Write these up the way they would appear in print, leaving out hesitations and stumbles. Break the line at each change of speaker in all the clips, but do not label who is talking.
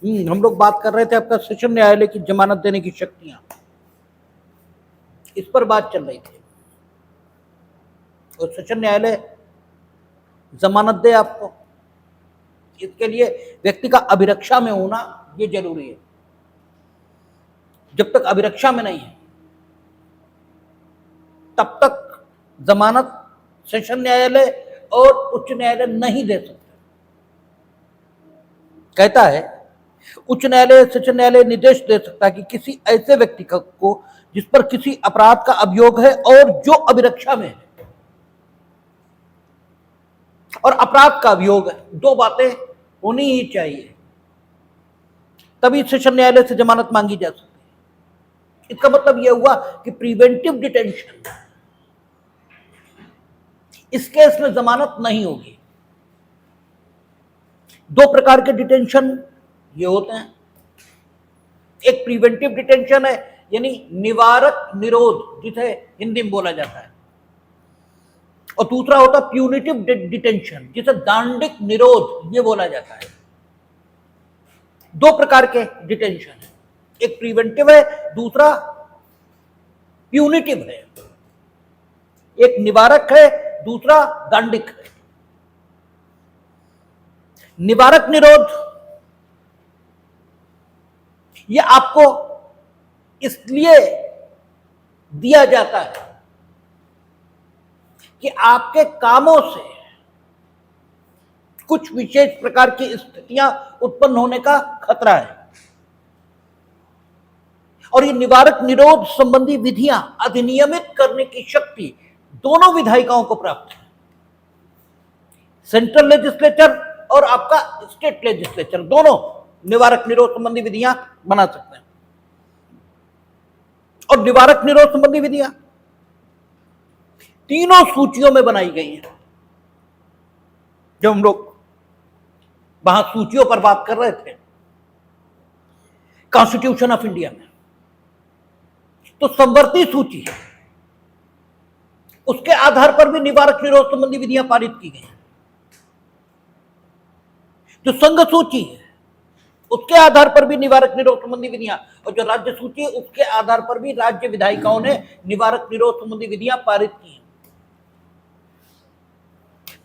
हम लोग बात कर रहे थे आपका सेशन न्यायालय की जमानत देने की शक्तियां, इस पर बात चल रही थी। और सेशन न्यायालय जमानत दे आपको, इसके लिए व्यक्ति का अभिरक्षा में होना ये जरूरी है। जब तक अभिरक्षा में नहीं है तब तक जमानत सेशन न्यायालय और उच्च न्यायालय नहीं दे सकते। कहता है उच्च न्यायालय सेशन न्यायालय निर्देश दे सकता है कि किसी ऐसे व्यक्ति को जिस पर किसी अपराध का अभियोग है और जो अभिरक्षा में है और अपराध का अभियोग है, दो बातें होनी ही चाहिए, तभी सेशन न्यायालय से जमानत मांगी जा सकती है। इसका मतलब यह हुआ कि प्रिवेंटिव डिटेंशन, इस केस में जमानत नहीं होगी। दो प्रकार के डिटेंशन ये होते हैं, एक प्रिवेंटिव डिटेंशन है यानी निवारक निरोध जिसे हिंदी में बोला जाता है, और दूसरा होता है प्यूनिटिव डिटेंशन जिसे दांडिक निरोध ये बोला जाता है। दो प्रकार के डिटेंशन है, एक प्रिवेंटिव है, दूसरा प्यूनिटिव है। एक निवारक है, दूसरा दांडिक है। निवारक निरोध ये आपको इसलिए दिया जाता है कि आपके कामों से कुछ विशेष प्रकार की स्थितियां उत्पन्न होने का खतरा है, और ये निवारक निरोध संबंधी विधियां अधिनियमित करने की शक्ति दोनों विधायिकाओं को प्राप्त है। सेंट्रल लेजिस्लेचर और आपका स्टेट लेजिस्लेचर दोनों निवारक निरोध संबंधी विधियां बना सकते हैं। और निवारक निरोध संबंधी विधियां तीनों सूचियों में बनाई गई हैं। जब हम लोग वहां सूचियों पर बात कर रहे थे कॉन्स्टिट्यूशन ऑफ इंडिया में, तो संवर्ती सूची है, उसके आधार पर भी निवारक निरोध संबंधी विधियां पारित की गई। जो संघ सूची है उसके आधार पर भी निवारक निरोध संबंधी विधियां, और जो राज्य सूची है उसके आधार पर भी राज्य विधायिकाओं ने निवारक निरोध संबंधी विधियां पारित की।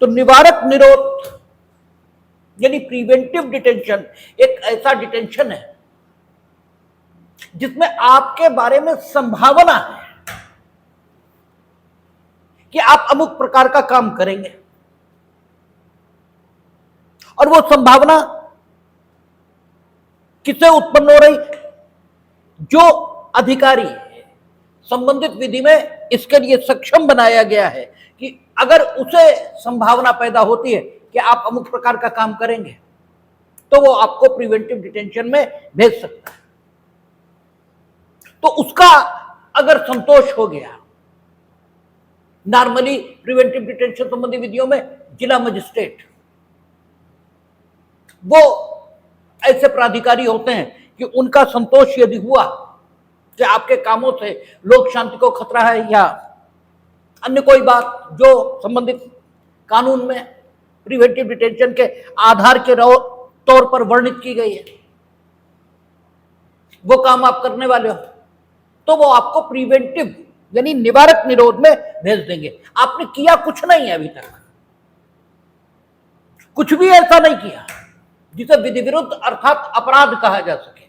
तो निवारक निरोध यानी प्रिवेंटिव डिटेंशन एक ऐसा डिटेंशन है जिसमें आपके बारे में संभावना है कि आप अमुक प्रकार का काम करेंगे, और वो संभावना किससे उत्पन्न हो रही? जो अधिकारी संबंधित विधि में इसके लिए सक्षम बनाया गया है कि अगर उसे संभावना पैदा होती है कि आप अमुक प्रकार का काम करेंगे तो वो आपको प्रिवेंटिव डिटेंशन में भेज सकता है। तो उसका अगर संतोष हो गया, नॉर्मली प्रिवेंटिव डिटेंशन संबंधी विधियों में जिला मजिस्ट्रेट वो ऐसे प्राधिकारी होते हैं कि उनका संतोष यदि हुआ कि आपके कामों से लोक शांति को खतरा है या अन्य कोई बात जो संबंधित कानून में प्रिवेंटिव डिटेंशन के आधार के तौर पर वर्णित की गई है, वो काम आप करने वाले हो, तो वो आपको प्रिवेंटिव यानी निवारक निरोध में भेज देंगे। आपने किया कुछ नहीं है, अभी तक कुछ भी ऐसा नहीं किया जिसे विधि विरुद्ध अर्थात अपराध कहा जा सके।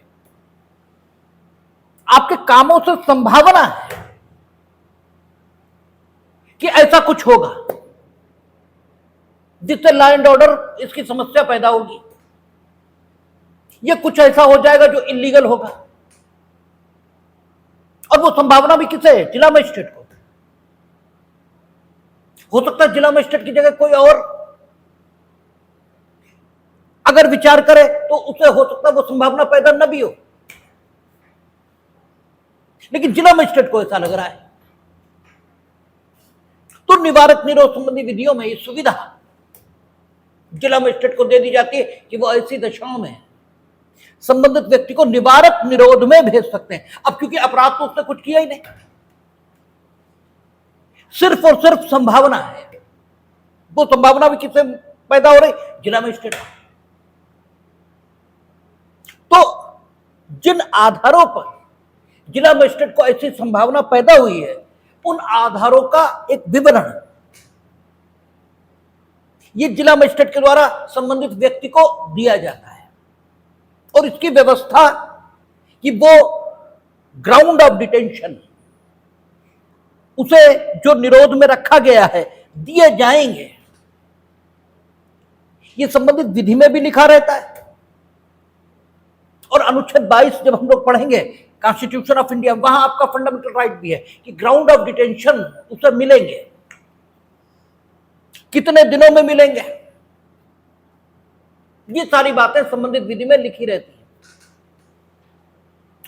आपके कामों से संभावना है कि ऐसा कुछ होगा जिससे लॉ एंड ऑर्डर इसकी समस्या पैदा होगी, यह कुछ ऐसा हो जाएगा जो इलीगल होगा, और वो संभावना भी किसे है? जिला मजिस्ट्रेट को। हो सकता है जिला मजिस्ट्रेट की जगह कोई और अगर विचार करे तो उसे हो सकता है वो संभावना पैदा न भी हो, लेकिन जिला मजिस्ट्रेट को ऐसा लग रहा है। तो निवारक निरोध संबंधी विधियों में ये सुविधा जिला मजिस्ट्रेट को दे दी जाती है कि वो ऐसी दशाओं में संबंधित व्यक्ति को निवारक निरोध में भेज सकते हैं। अब क्योंकि अपराध तो उसने कुछ किया ही नहीं, सिर्फ और सिर्फ संभावना है, वो संभावना भी किससे पैदा हो रही? जिला मजिस्ट्रेट। तो जिन आधारों पर जिला मजिस्ट्रेट को ऐसी संभावना पैदा हुई है, उन आधारों का एक विवरण ये जिला मजिस्ट्रेट के द्वारा संबंधित व्यक्ति को दिया जाता है, और इसकी व्यवस्था कि वो ग्राउंड ऑफ डिटेंशन, उसे जो निरोध में रखा गया है, दिए जाएंगे, ये संबंधित विधि में भी लिखा रहता है। और अनुच्छेद 22 जब हम लोग पढ़ेंगे कॉन्स्टिट्यूशन ऑफ इंडिया, वहां आपका फंडामेंटल राइट भी है कि ग्राउंड ऑफ डिटेंशन उसे मिलेंगे, कितने दिनों में मिलेंगे, ये सारी बातें संबंधित विधि में लिखी रहती है।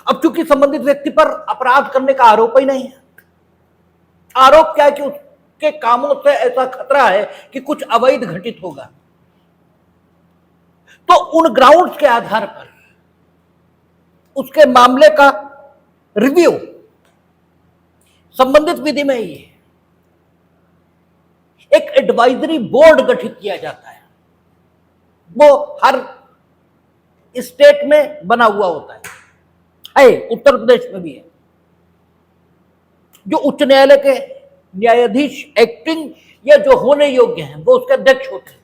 अब चूंकि संबंधित व्यक्ति पर अपराध करने का आरोप ही नहीं है, आरोप क्या है कि उसके कामों से ऐसा खतरा है कि कुछ अवैध घटित होगा, तो उन ग्राउंड्स के आधार पर उसके मामले का रिव्यू संबंधित विधि में ही है। एक एडवाइजरी बोर्ड गठित किया जाता है, वो हर स्टेट में बना हुआ होता है, उत्तर प्रदेश में भी है, जो उच्च न्यायालय के न्यायाधीश एक्टिंग या जो होने योग्य हैं वो उसके अध्यक्ष होते हैं।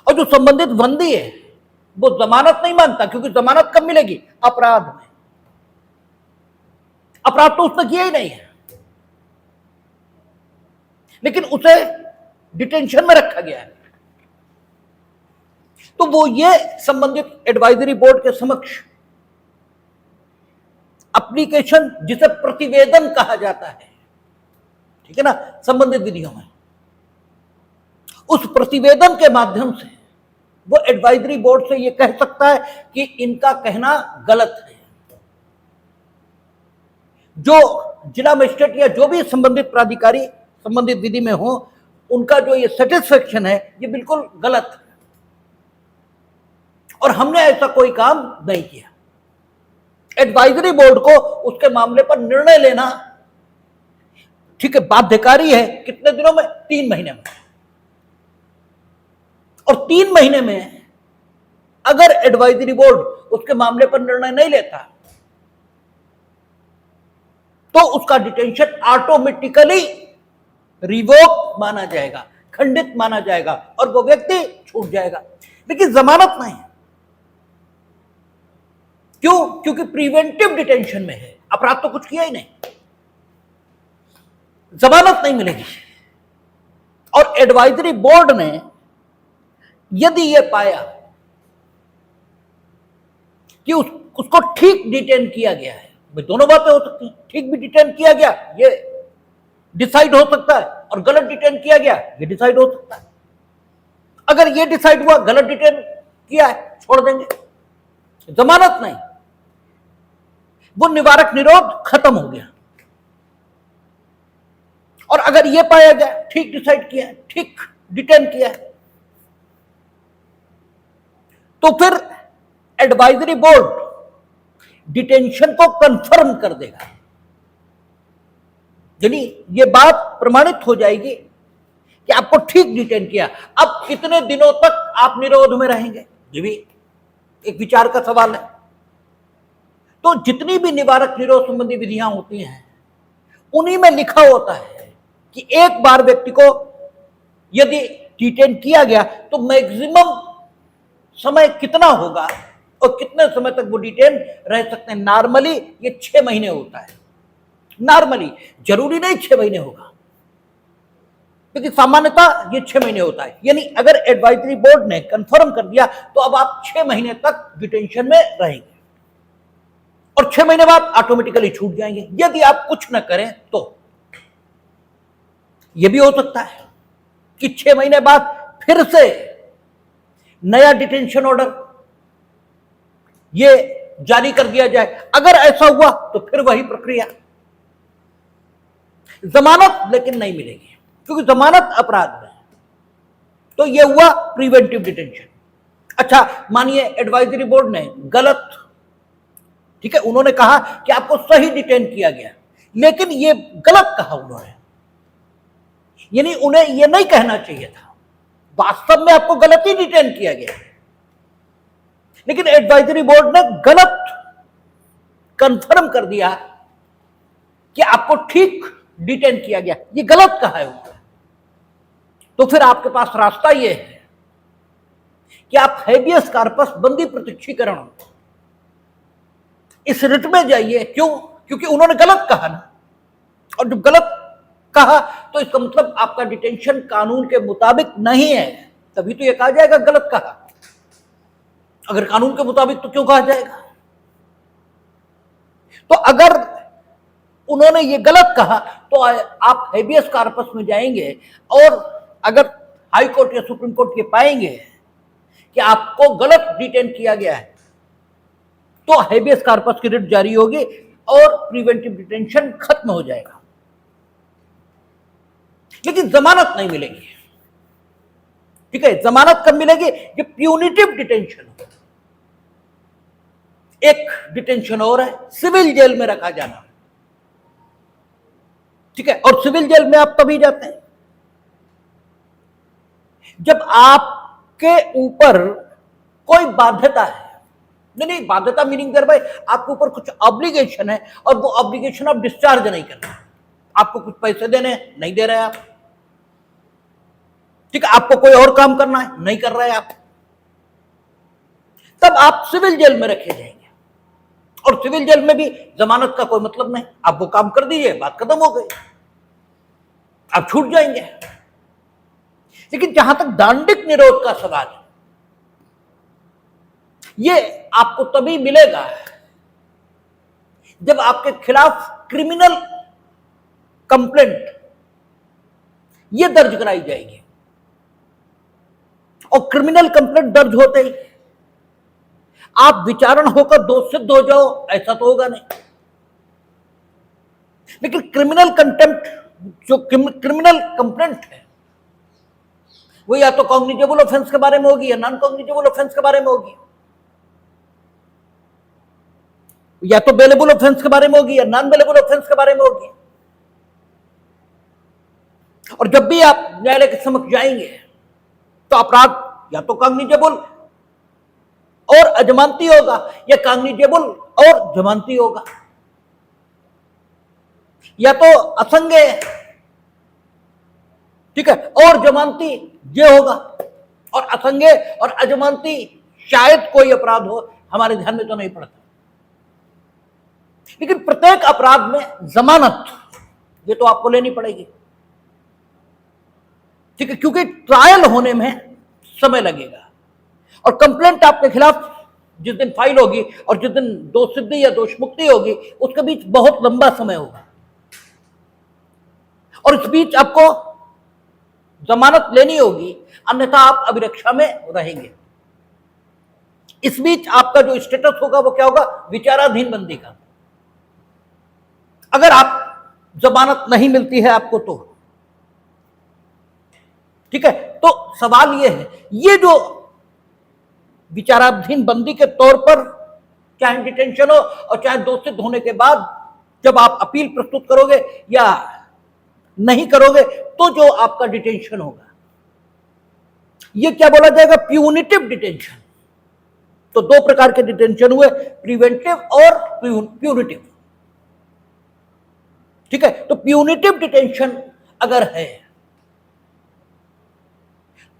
और जो संबंधित बंदी है वो जमानत नहीं मांगता, क्योंकि जमानत कब मिलेगी? अपराध में। अपराध तो उसने किया ही नहीं है, लेकिन उसे डिटेंशन में रखा गया है, तो वो ये संबंधित एडवाइजरी बोर्ड के समक्ष एप्लीकेशन, जिसे प्रतिवेदन कहा जाता है, ठीक है ना, संबंधित विधियों में, उस प्रतिवेदन के माध्यम से वो एडवाइजरी बोर्ड से ये कह सकता है कि इनका कहना गलत है। जो जिला मजिस्ट्रेट या जो भी संबंधित प्राधिकारी संबंधित विधि में हो, उनका जो ये सेटिस्फेक्शन है ये बिल्कुल गलत है और हमने ऐसा कोई काम नहीं किया। एडवाइजरी बोर्ड को उसके मामले पर निर्णय लेना, ठीक है, बाध्यकारी है। कितने दिनों में? 3 महीने में। और 3 महीने में अगर एडवाइजरी बोर्ड उसके मामले पर निर्णय नहीं लेता तो उसका डिटेंशन ऑटोमेटिकली रिवोक माना जाएगा, खंडित माना जाएगा और वो व्यक्ति छूट जाएगा। लेकिन जमानत नहीं। क्यों? क्योंकि प्रिवेंटिव डिटेंशन में है, अपराध तो कुछ किया ही नहीं, जमानत नहीं मिलेगी। और एडवाइजरी बोर्ड ने यदि यह पाया कि उसको ठीक डिटेन किया गया है, भाई दोनों बातें हो सकती हैं, ठीक भी डिटेन किया गया ये डिसाइड हो सकता है, और गलत डिटेन किया गया ये डिसाइड हो सकता है। अगर ये डिसाइड हुआ गलत डिटेन किया है, छोड़ देंगे, जमानत नहीं, वो निवारक निरोध खत्म हो गया। और अगर ये पाया गया ठीक डिसाइड किया है, ठीक डिटेन किया है, तो फिर एडवाइजरी बोर्ड डिटेंशन को कंफर्म कर देगा, यानी ये बात प्रमाणित हो जाएगी कि आपको ठीक डिटेन किया। अब कितने दिनों तक आप निरोध में रहेंगे, ये भी एक विचार का सवाल है। तो जितनी भी निवारक निरोध संबंधी विधियां होती हैं, उन्हीं में लिखा होता है कि एक बार व्यक्ति को यदि डिटेन किया गया तो मैक्सिमम समय कितना होगा और कितने समय तक वो डिटेन रह सकते हैं। नॉर्मली ये 6 महीने होता है, नॉर्मली, जरूरी नहीं 6 महीने होगा, लेकिन सामान्यतः ये 6 महीने होता है। यानी अगर एडवाइजरी बोर्ड ने कंफर्म कर दिया तो अब आप 6 महीने तक डिटेंशन में रहेंगे और 6 महीने बाद ऑटोमेटिकली छूट जाएंगे यदि आप कुछ न करें तो। यह भी हो सकता है कि 6 महीने बाद फिर से नया डिटेंशन ऑर्डर ये जारी कर दिया जाए। अगर ऐसा हुआ तो फिर वही प्रक्रिया, जमानत लेकिन नहीं मिलेगी क्योंकि जमानत अपराध में है। तो ये हुआ प्रिवेंटिव डिटेंशन। अच्छा, मानिए एडवाइजरी बोर्ड ने गलत, ठीक है, उन्होंने कहा कि आपको सही डिटेन किया गया, लेकिन ये गलत कहा उन्होंने, यानी उन्हें यह नहीं कहना चाहिए था, वास्तव में आपको गलत ही डिटेन किया गया। लेकिन एडवाइजरी बोर्ड ने गलत कंफर्म कर दिया कि आपको ठीक डिटेन किया गया, ये गलत कहा है उन्होंने। तो फिर आपके पास रास्ता ये है कि आप हेबियस कार्पस बंदी प्रत्यक्षीकरण इस रिट में जाइए। क्यों? क्योंकि उन्होंने गलत कहा ना, और जब गलत कहा तो इसका मतलब आपका डिटेंशन कानून के मुताबिक नहीं है, तभी तो यह कहा जाएगा गलत कहा। अगर कानून के मुताबिक तो क्यों कहा जाएगा? तो अगर उन्होंने ये गलत कहा तो आप हेबियस कार्पस में जाएंगे, और अगर हाई कोर्ट या सुप्रीम कोर्ट ये पाएंगे कि आपको गलत डिटेन किया गया है, तो हेबियस कार्पस की रिट जारी होगी और प्रिवेंटिव डिटेंशन खत्म हो जाएगा। लेकिन जमानत नहीं मिलेगी। ठीक है, जमानत कब मिलेगी? ये प्यूनिटिव डिटेंशन हो। एक डिटेंशन और है, सिविल जेल में रखा जाना। ठीक है, और सिविल जेल में आप तभी जाते हैं जब आपके ऊपर कोई बाध्यता है। नहीं, बाध्यता मीनिंग देर भाई आपके ऊपर कुछ ऑब्लिगेशन है और वो ऑब्लिगेशन आप डिस्चार्ज नहीं कर रहे। आपको कुछ पैसे देने, नहीं दे रहे आप। ठीक है, आपको कोई और काम करना है, नहीं कर रहे आप, तब आप सिविल जेल में रखे जाएंगे। और सिविल जेल में भी जमानत का कोई मतलब नहीं, आप वो काम कर दीजिए, बात खत्म हो गई, आप छूट जाएंगे। लेकिन जहां तक दांडिक निरोध का सवाल है, ये आपको तभी मिलेगा जब आपके खिलाफ क्रिमिनल कंप्लेंट ये दर्ज कराई जाएगी। और क्रिमिनल कंप्लेंट दर्ज होते ही आप विचारण होकर दोष सिद्ध हो जाओ, ऐसा तो होगा नहीं। लेकिन क्रिमिनल कंटेम्प्ट, जो क्रिमिनल कंप्लेंट है, वो या तो कॉग्निजेबल ऑफेंस के बारे में होगी या नॉन कॉग्निजेबल ऑफेंस के बारे में होगी, या तो बेलेबल ऑफेंस के बारे में होगी या नॉन बेलेबल ऑफेंस के बारे में होगी। और जब भी आप न्यायालय के समक्ष जाएंगे तो अपराध या तो कॉग्निजेबल और अजमानती होगा या कॉग्निजेबल और जमानती होगा, या तो असंज्ञेय, ठीक है, और जमानती ये होगा। और असंज्ञेय और अजमानती शायद कोई अपराध हो, हमारे ध्यान में तो नहीं पड़ता। लेकिन प्रत्येक अपराध में जमानत ये तो आपको लेनी पड़ेगी। ठीक है, क्योंकि ट्रायल होने में समय लगेगा और कंप्लेंट आपके खिलाफ जिस दिन फाइल होगी और जिस दिन दोष सिद्धि या दोष मुक्ति होगी, उसके बीच बहुत लंबा समय होगा। और इस बीच आपको जमानत लेनी होगी, अन्यथा आप अभिरक्षा में रहेंगे। इस बीच आपका जो स्टेटस होगा वो क्या होगा? विचाराधीन बंदी का। अगर आप जमानत नहीं मिलती है आपको तो ठीक है, तो सवाल ये है, ये जो विचाराधीन बंदी के तौर पर चाहे डिटेंशन हो और चाहे दोष सिद्ध होने के बाद जब आप अपील प्रस्तुत करोगे या नहीं करोगे तो जो आपका डिटेंशन होगा, ये क्या बोला जाएगा? Punitive detention. तो दो प्रकार के डिटेंशन हुए, प्रिवेंटिव और प्यूनिटिव। ठीक है, तो प्यूनिटिव डिटेंशन अगर है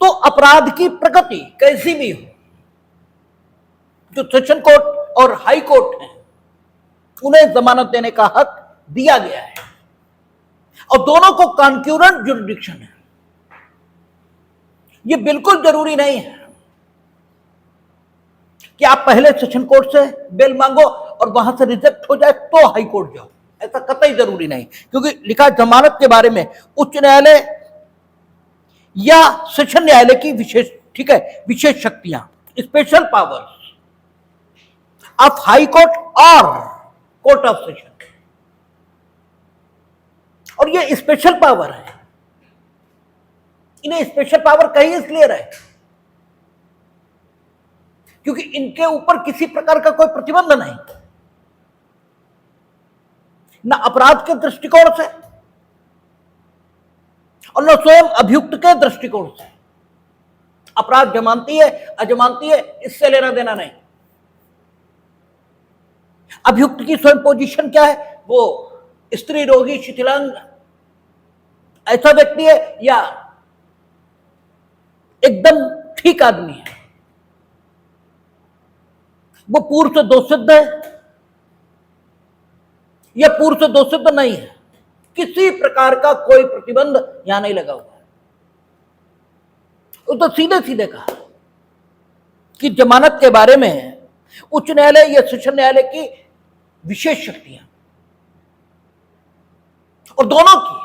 तो अपराध की प्रगति कैसी भी हो, जो सेशन कोर्ट और हाई कोर्ट है उन्हें जमानत देने का हक दिया गया है और दोनों को कॉन्क्यूरेंट जुरिडिक्शन है। यह बिल्कुल जरूरी नहीं है कि आप पहले सेशन कोर्ट से बेल मांगो और वहां से रिजेक्ट हो जाए तो हाई कोर्ट जाओ, ऐसा कतई जरूरी नहीं। क्योंकि लिखा जमानत के बारे में उच्च न्यायालय या सेशन न्यायालय की विशेष, ठीक है, विशेष शक्तियां, special powers of high court और कोर्ट ऑफ सेशन। और ये स्पेशल पावर है, इन्हें स्पेशल पावर कहीं इसलिए रहे क्योंकि इनके ऊपर किसी प्रकार का कोई प्रतिबंध नहीं, न अपराध के दृष्टिकोण से और न स्वयं अभियुक्त के दृष्टिकोण से। अपराध जमानती है अजमानती है, इससे लेना देना नहीं। अभियुक्त की स्वयं पोजीशन क्या है? वो स्त्री रोगी शिथिलांग ऐसा व्यक्ति है या एकदम ठीक आदमी है? वो पूर्व से दोषित है या पूर्व से दोषित नहीं है? किसी प्रकार का कोई प्रतिबंध यहां नहीं लगा हुआ है। वो तो सीधे सीधे कहा कि जमानत के बारे में उच्च न्यायालय या सेशन न्यायालय की विशेष शक्तियां और दोनों की,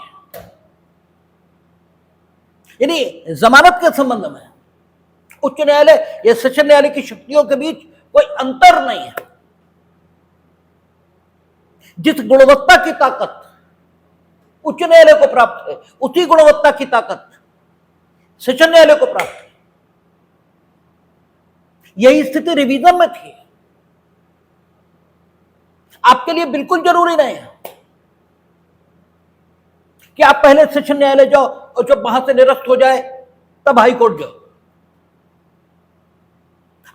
यानी जमानत के संबंध में उच्च न्यायालय या सेशन न्यायालय की शक्तियों के बीच कोई अंतर नहीं है। जिस गुणवत्ता की ताकत उच्च न्यायालय को प्राप्त है उसी गुणवत्ता की ताकत सेशन न्यायालय को प्राप्त है। यही स्थिति रिवीजन में थी। आपके लिए बिल्कुल जरूरी नहीं है कि आप पहले सेशन न्यायालय जाओ और जब वहां से निरस्त हो जाए तब हाई कोर्ट जाओ।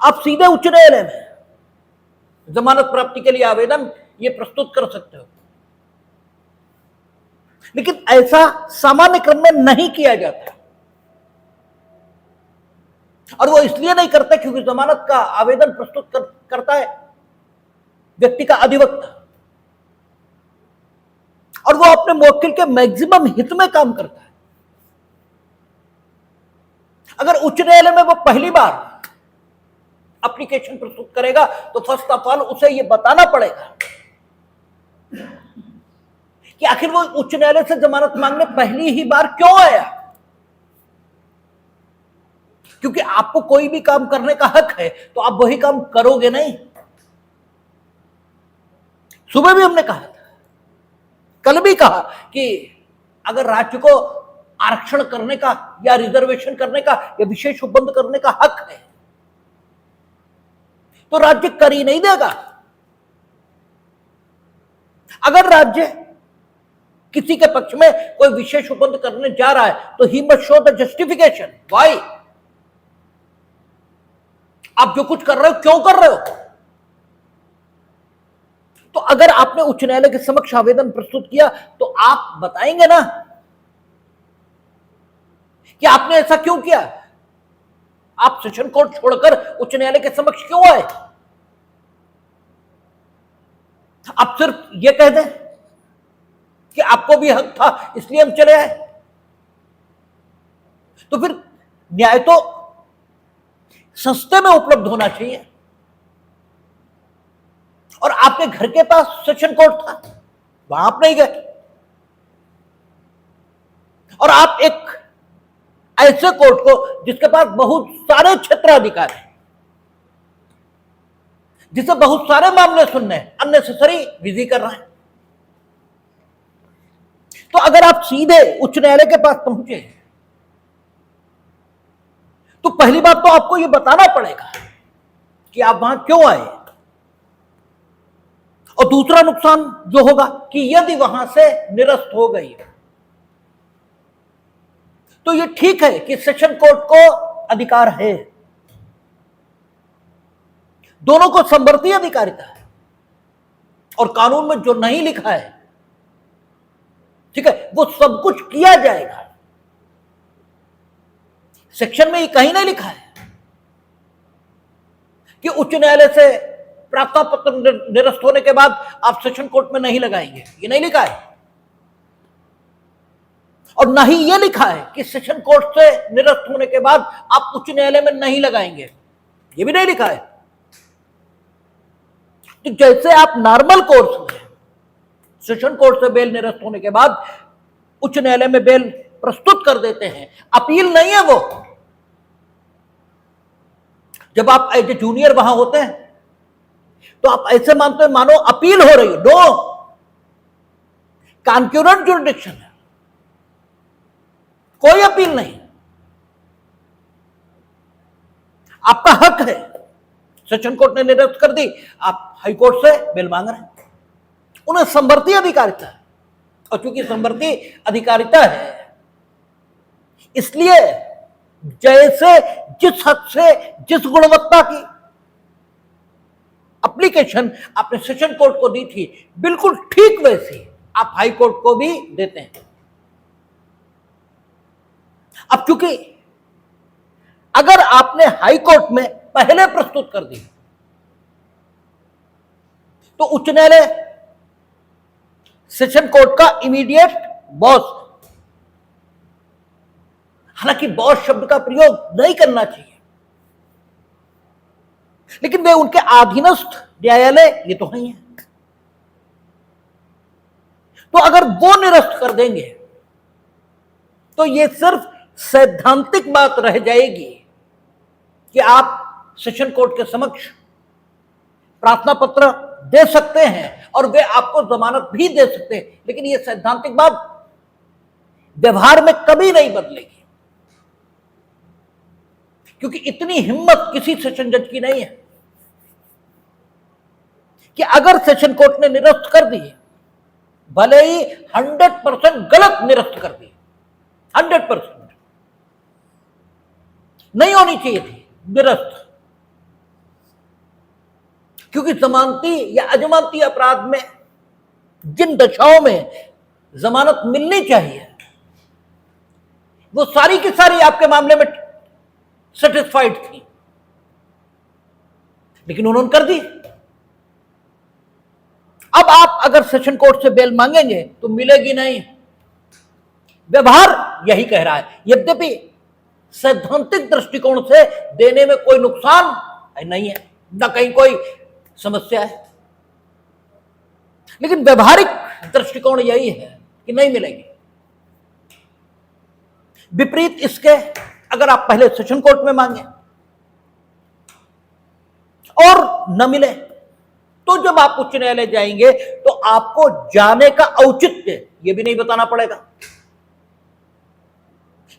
आप सीधे उच्च न्यायालय में जमानत प्राप्ति के लिए आवेदन ये प्रस्तुत कर सकते हो, लेकिन ऐसा सामान्य क्रम में नहीं किया जाता। और वो इसलिए नहीं करते क्योंकि जमानत का आवेदन प्रस्तुत करता है व्यक्ति का अधिवक्ता, और वो अपने मुवक्किल के मैक्सिमम हित में काम करता है। अगर उच्च न्यायालय में वो पहली बार एप्लीकेशन प्रस्तुत करेगा तो फर्स्ट ऑफ ऑल उसे ये बताना पड़ेगा कि आखिर वो उच्च न्यायालय से जमानत मांगने पहली ही बार क्यों आया। क्योंकि आपको कोई भी काम करने का हक है तो आप वही काम करोगे नहीं। सुबह भी हमने कहा था, कल भी कहा कि अगर राज्य को आरक्षण करने का या रिजर्वेशन करने का या विशेष उपबंध करने का हक है तो राज्य कर ही नहीं देगा। अगर राज्य किसी के पक्ष में कोई विशेष उपबंध करने जा रहा है तो he must show the justification why. आप जो कुछ कर रहे हो क्यों कर रहे हो। तो अगर आपने उच्च न्यायालय के समक्ष आवेदन प्रस्तुत किया तो आप बताएंगे ना कि आपने ऐसा क्यों किया। आप सेशन कोर्ट छोड़कर उच्च न्यायालय के समक्ष क्यों आए। आप सिर्फ यह कह दें कि आपको भी हक था इसलिए हम चले आए, तो फिर न्याय तो सस्ते में उपलब्ध होना चाहिए। और आपके घर के पास सेशन कोर्ट था, वहां आप नहीं गए, और आप एक ऐसे कोर्ट को जिसके पास बहुत सारे क्षेत्राधिकार हैं, जिसे बहुत सारे मामले सुनने अननेसेसरी विधि कर रहे हैं। तो अगर आप सीधे उच्च न्यायालय के पास पहुंचे तो पहली बात तो आपको यह बताना पड़ेगा कि आप वहां क्यों आए। और दूसरा नुकसान जो होगा कि यदि वहां से निरस्त हो गई तो यह ठीक है कि सेशन कोर्ट को अधिकार है, दोनों को समवर्ती अधिकारिता है, और कानून में जो नहीं लिखा है, ठीक है, वो सब कुछ किया जाएगा। सेक्शन में ये कहीं नहीं लिखा है कि उच्च न्यायालय से प्रार्थना पत्र निरस्त होने के बाद आप सेशन कोर्ट में नहीं लगाएंगे, ये नहीं लिखा है। और ना ही ये लिखा है कि सेशन कोर्ट से निरस्त होने के बाद आप उच्च न्यायालय में नहीं लगाएंगे, ये भी नहीं लिखा है। तो जैसे आप नॉर्मल कोर्स में सेशन कोर्ट से बेल निरस्त होने के बाद उच्च न्यायालय में बेल प्रस्तुत कर देते हैं, अपील नहीं है वो। जब आप एज ए जूनियर वहां होते हैं तो आप ऐसे मानते हैं मानो अपील हो रही है। नो, कॉन्करेंट जुरिडिक्शन है, कोई अपील नहीं। आपका हक है, सेशन कोर्ट ने निरस्त कर दी, आप हाई कोर्ट से बेल मांग रहे हैं। उन्हें समवर्ती अधिकारिता है, और चूंकि समवर्ती अधिकारिता है इसलिए जैसे जिस हद से जिस गुणवत्ता की एप्लीकेशन आपने सेशन कोर्ट को दी थी, बिल्कुल ठीक वैसी आप हाई कोर्ट को भी देते हैं। अब चूंकि अगर आपने हाई कोर्ट में पहले प्रस्तुत कर दी तो उच्च न्यायालय सेशन कोर्ट का इमीडिएट बॉस, हालांकि बॉस शब्द का प्रयोग नहीं करना चाहिए, लेकिन वे उनके अधीनस्थ न्यायालय ये तो नहीं है, तो अगर वो निरस्त कर देंगे तो ये सिर्फ सैद्धांतिक बात रह जाएगी कि आप सेशन कोर्ट के समक्ष प्रार्थना पत्र दे सकते हैं और वे आपको जमानत भी दे सकते हैं, लेकिन ये सैद्धांतिक बात व्यवहार में कभी नहीं बदलेगी, क्योंकि इतनी हिम्मत किसी सेशन जज की नहीं है कि अगर सेशन कोर्ट ने निरस्त कर दी, भले ही 100% गलत निरस्त कर दी, 100% नहीं होनी चाहिए थी निरस्त, क्योंकि जमानती या अजमानती अपराध में जिन दशाओं में जमानत मिलनी चाहिए वो सारी की सारी आपके मामले में सेटिस्फाइड थी, लेकिन उन्होंने कर दी। अब आप अगर सेशन कोर्ट से बेल मांगेंगे तो मिलेगी नहीं, व्यवहार यही कह रहा है। यद्यपि सैद्धांतिक दृष्टिकोण से देने में कोई नुकसान नहीं है, ना कहीं कोई समस्या है, लेकिन व्यवहारिक दृष्टिकोण यही है कि नहीं मिलेगी। विपरीत इसके अगर आप पहले सेशन कोर्ट में मांगे और न मिले तो जब आप उच्च न्यायालय जाएंगे तो आपको जाने का औचित्य यह भी नहीं बताना पड़ेगा,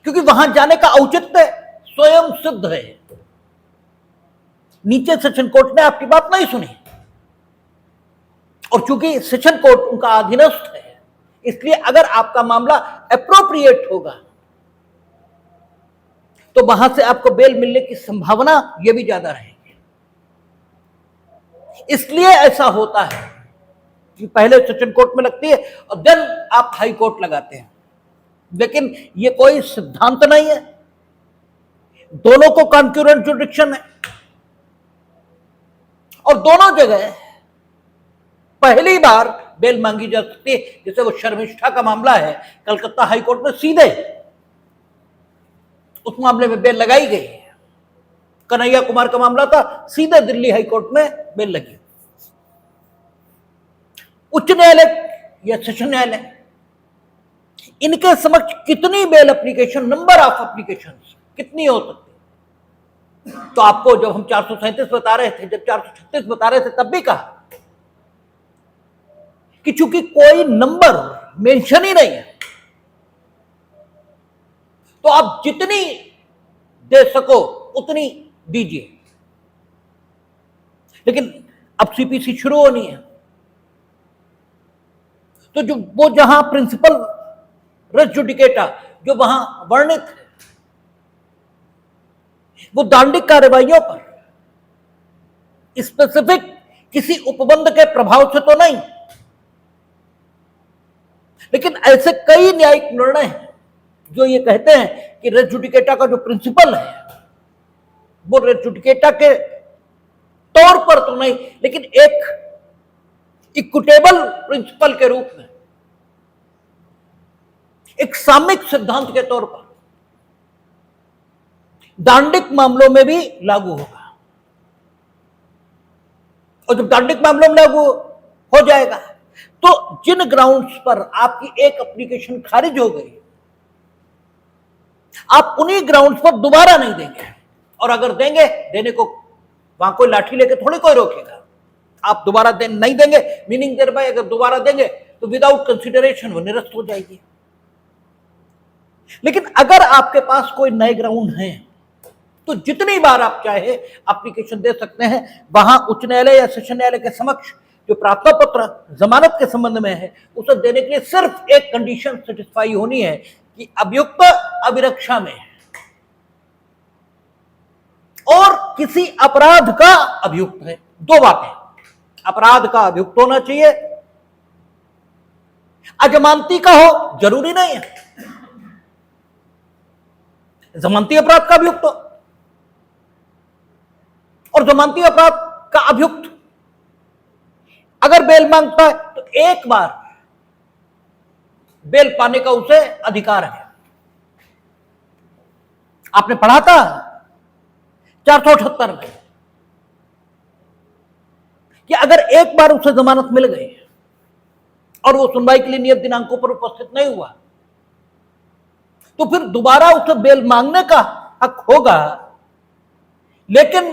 क्योंकि वहां जाने का औचित्य स्वयं सिद्ध है। नीचे सेशन कोर्ट ने आपकी बात नहीं सुनी और चूंकि सेशन कोर्ट उनका अधीनस्थ है, इसलिए अगर आपका मामला एप्रोप्रिएट होगा तो वहां से आपको बेल मिलने की संभावना यह भी ज्यादा रहेगी। इसलिए ऐसा होता है कि पहले सेशन कोर्ट में लगती है और देन आप हाई कोर्ट लगाते हैं, लेकिन यह कोई सिद्धांत नहीं है, दोनों को कॉन्करेंट जुडिक्शन है और दोनों जगह पहली बार बेल मांगी जा सकती है। जैसे वो शर्मिष्ठा का मामला है, कलकत्ता हाई कोर्ट में सीधे उस मामले में बेल लगाई गई। कन्हैया कुमार का मामला था, सीधे दिल्ली हाई कोर्ट में बेल लगी। उच्च न्यायालय या सेशन न्यायालय इनके समक्ष कितनी bail application, number of application कितनी हो सकती, तो आपको जब हम 437 बता रहे थे, जब 436 बता रहे थे, तब भी कहा कि चूंकि कोई नंबर मेंशन ही नहीं है तो आप जितनी दे सको उतनी दीजिए, लेकिन अब सीपीसी शुरू होनी है तो जो वो जहां प्रिंसिपल रेस जुडिकेटा जो वहां वर्णित है वो दांडिक कार्रवाइयों पर, स्पेसिफिक किसी उपबंध के प्रभाव से तो नहीं, लेकिन ऐसे कई न्यायिक निर्णय हैं जो ये कहते हैं कि रेस जुडिकेटा का जो प्रिंसिपल है वो रेस जुडिकेटा के तौर पर तो नहीं, लेकिन एक इक्विटेबल प्रिंसिपल के रूप में, एक सामयिक सिद्धांत के तौर पर दांडिक मामलों में भी लागू होगा। और जब दांडिक मामलों में लागू हो जाएगा तो जिन ग्राउंड्स पर आपकी एक एप्लीकेशन खारिज हो गई, आप उन्हीं ग्राउंड्स पर दोबारा नहीं देंगे, और अगर देंगे, देने को वहां कोई लाठी लेके थोड़ी कोई रोकेगा, आप दोबारा नहीं देंगे, मीनिंग देर बाय अगर दोबारा देंगे तो विदाउट कंसिडरेशन वो निरस्त हो जाएगी। लेकिन अगर आपके पास कोई नए ग्राउंड हैं तो जितनी बार आप चाहे एप्लीकेशन दे सकते हैं। वहां उच्च न्यायालय या सेशन न्यायालय के समक्ष जो प्रार्थना पत्र जमानत के संबंध में है उसे देने के लिए सिर्फ एक कंडीशन सेटिस्फाई होनी है कि अभियुक्त अभिरक्षा में है और किसी अपराध का अभियुक्त है। दो बातें, अपराध का अभियुक्त होना चाहिए। अजमानती का हो जरूरी नहीं है, जमानती अपराध का अभियुक्त हो। और जमानती अपराध का अभियुक्त अगर बेल मांगता है तो एक बार बेल पाने का उसे अधिकार है। आपने पढ़ा था 478 में कि अगर एक बार उसे जमानत मिल गई और वो सुनवाई के लिए नियत दिनांकों पर उपस्थित नहीं हुआ तो फिर दोबारा उसे बेल मांगने का हक होगा, लेकिन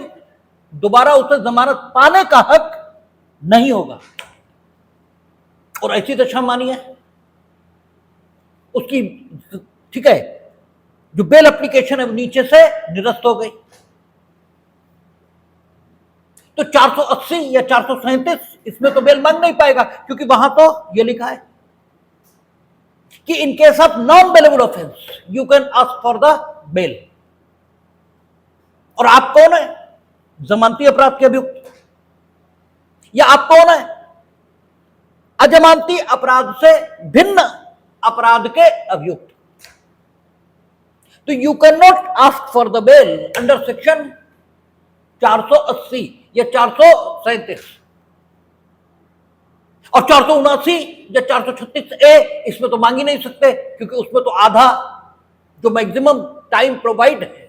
दोबारा उसे जमानत पाने का हक नहीं होगा। और ऐसी दशा मानिए उसकी, ठीक है, जो बेल एप्लीकेशन है वो नीचे से निरस्त हो गई, तो 480 या 437 इसमें तो बेल मांग नहीं पाएगा, क्योंकि वहां तो ये लिखा है कि in case of non bailable offence you can ask for the bail. और आप कौन है? जमानती अपराध के अभियुक्त। या आप कौन है? अजमानती अपराध से भिन्न अपराध के अभियुक्त। तो you can not ask for the bail under section 480 या 437 और 479 या 436A इसमें तो मांग ही नहीं सकते, क्योंकि उसमें तो आधा जो मैक्सिमम टाइम प्रोवाइड है,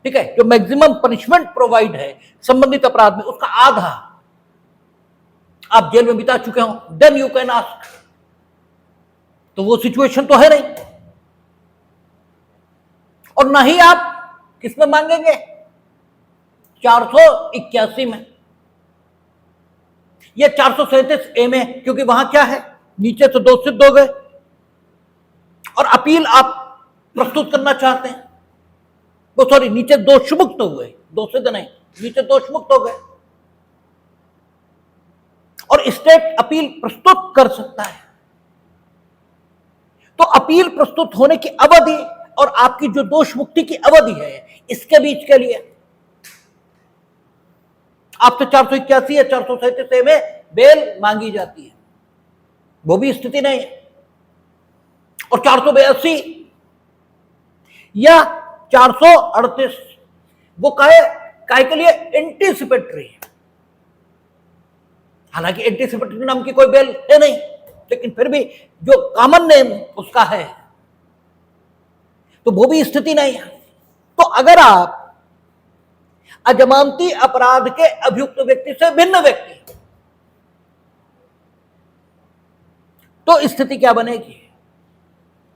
ठीक है, जो मैक्सिमम पनिशमेंट प्रोवाइड है संबंधित अपराध में, उसका आधा आप जेल में बिता चुके हो, देन यू कैन आस्क। तो वो सिचुएशन तो है नहीं, और ना ही आप किसमें मांगेंगे? 481 में या 437A में, क्योंकि वहां क्या है, नीचे से दोष सिद्ध हो गए और अपील आप प्रस्तुत करना चाहते हैं, वो सॉरी नीचे दोष मुक्त हो गए, दोष सिद्ध नहीं, नीचे दोष मुक्त हो गए, और स्टेट अपील प्रस्तुत कर सकता है। तो अपील प्रस्तुत होने की अवधि और आपकी जो दोष मुक्ति की अवधि है, इसके बीच के लिए आपसे 481 या 437 में बेल मांगी जाती है, वो भी स्थिति नहीं है। और 482 या 438 वो काय के लिए एंटीसिपेटरी है। हालांकि एंटीसिपेटरी नाम की कोई बेल है नहीं, लेकिन फिर भी जो कॉमन नेम उसका है, तो वो भी स्थिति नहीं है। तो अगर आप अजमानती अपराध के अभियुक्त व्यक्ति से भिन्न व्यक्ति, तो स्थिति क्या बनेगी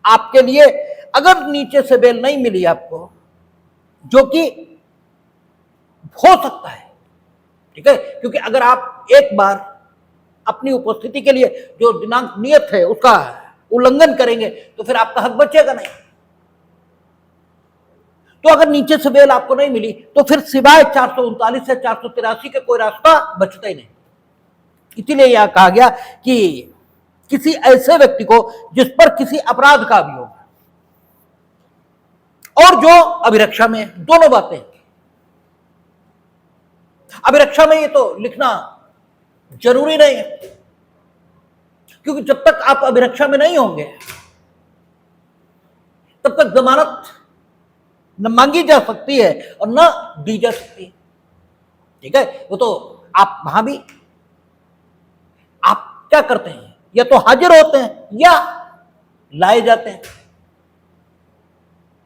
आपके लिए? अगर नीचे से बेल नहीं मिली आपको, जो कि हो सकता है, ठीक है, क्योंकि अगर आप एक बार अपनी उपस्थिति के लिए जो दिनांक नियत है उसका उल्लंघन करेंगे तो फिर आपका हक बचेगा नहीं। तो अगर नीचे से बेल आपको नहीं मिली तो फिर सिवाय 439 से 483 के कोई रास्ता बचता ही नहीं। इसीलिए यह कहा गया कि किसी ऐसे व्यक्ति को जिस पर किसी अपराध का अभियोग है और जो अभिरक्षा में, दोनों बातें। अभिरक्षा में ये तो लिखना जरूरी नहीं है, क्योंकि जब तक आप अभिरक्षा में नहीं होंगे तब तक जमानत न मांगी जा सकती है और न दी जा सकती है, ठीक है। वो तो आप वहां भी आप क्या करते हैं, या तो हाजिर होते हैं या लाए जाते हैं,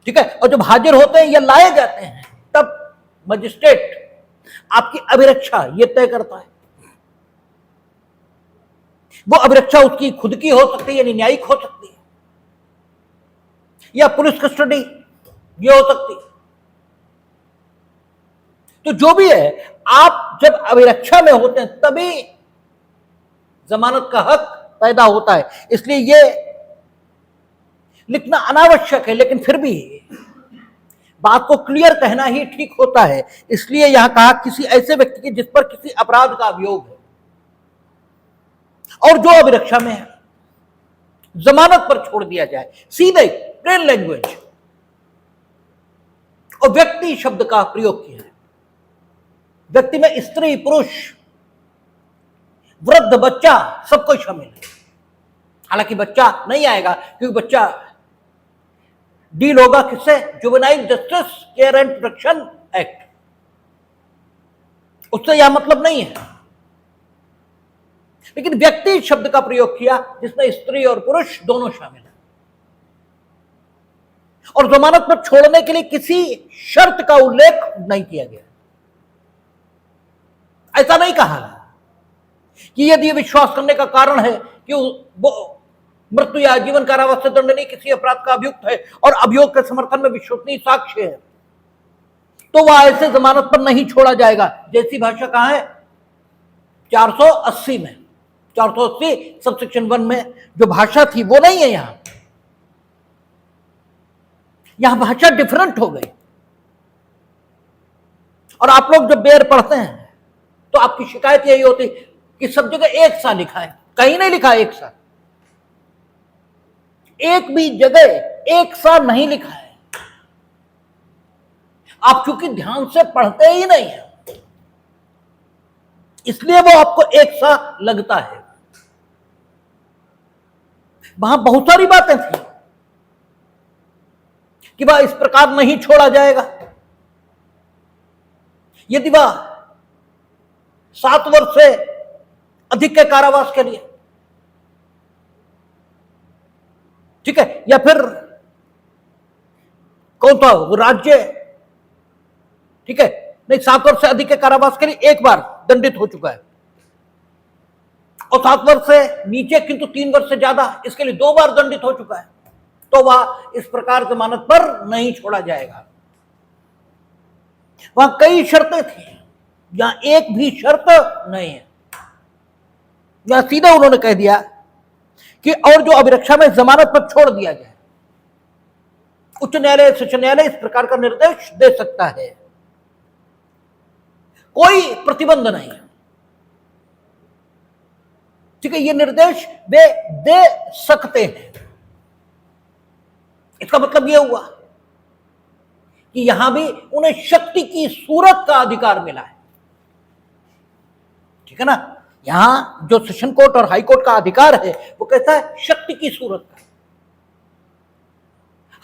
ठीक है। और जब हाजिर होते हैं या लाए जाते हैं तब मजिस्ट्रेट आपकी अभिरक्षा ये तय करता है। वो अभिरक्षा उसकी खुद की हो सकती है, यानी न्यायिक हो सकती है, या पुलिस कस्टडी ये हो सकती है। तो जो भी है, आप जब अभिरक्षा में होते हैं तभी जमानत का हक पैदा होता है। इसलिए ये लिखना अनावश्यक है, लेकिन फिर भी बात को क्लियर कहना ही ठीक होता है। इसलिए यहां कहा किसी ऐसे व्यक्ति के जिस पर किसी अपराध का अभियोग है और जो अभिरक्षा में है, जमानत पर छोड़ दिया जाए, सीधे प्लेन लैंग्वेज, और व्यक्ति शब्द का प्रयोग किया है। व्यक्ति में स्त्री पुरुष वृद्ध बच्चा सब कोई शामिल है। हालांकि बच्चा नहीं आएगा क्योंकि बच्चा डील होगा किससे? Juvenile justice care and protection act, उससे यह मतलब नहीं है। लेकिन व्यक्ति शब्द का प्रयोग किया जिसमें स्त्री और पुरुष दोनों शामिल हैं। और जमानत पर छोड़ने के लिए किसी शर्त का उल्लेख नहीं किया गया। ऐसा नहीं कहा कि यदि विश्वास करने का कारण है कि वो मृत्यु या जीवन कारावास से दंडनीय किसी अपराध का अभियुक्त है और अभियोग के समर्थन में विश्वसनीय साक्ष्य है, तो वह ऐसे जमानत पर नहीं छोड़ा जाएगा। जैसी भाषा कहां है? 480 में, 480 सबसेक्शन 1 में जो भाषा थी वो नहीं है। यहां भाषा डिफरेंट हो गई। और आप लोग जब बेर पढ़ते हैं तो आपकी शिकायत यही होती कि सब जगह एक सा लिखा है, कहीं नहीं लिखा एक सा, एक भी जगह एक सा नहीं लिखा है। आप चूंकि ध्यान से पढ़ते ही नहीं है इसलिए वो आपको एक सा लगता है। वहां बहुत सारी बातें थी कि वह इस प्रकार नहीं छोड़ा जाएगा। यदि वह 7 वर्ष से अधिक के कारावास के लिए, ठीक है, या फिर कौन था वो राज्य, ठीक है, नहीं, 7 वर्ष से अधिक के कारावास के लिए एक बार दंडित हो चुका है और 7 वर्ष से नीचे किंतु 3 वर्ष से ज्यादा इसके लिए 2 बार दंडित हो चुका है, तो वह इस प्रकार जमानत पर नहीं छोड़ा जाएगा। वहां कई शर्तें थी, यहां एक भी शर्त नहीं है। यहां सीधा उन्होंने कह दिया कि और जो अभिरक्षा में जमानत पर छोड़ दिया जाए, उच्च न्यायालय सेशन न्यायालय इस प्रकार का निर्देश दे सकता है, कोई प्रतिबंध नहीं है। ठीक है, ये निर्देश वे दे सकते हैं। इसका मतलब यह हुआ कि यहां भी उन्हें शक्ति की सूरत का अधिकार मिला है। ठीक है ना, यहां जो सेशन कोर्ट और हाई कोर्ट का अधिकार है वो कहता है शक्ति की सूरत का।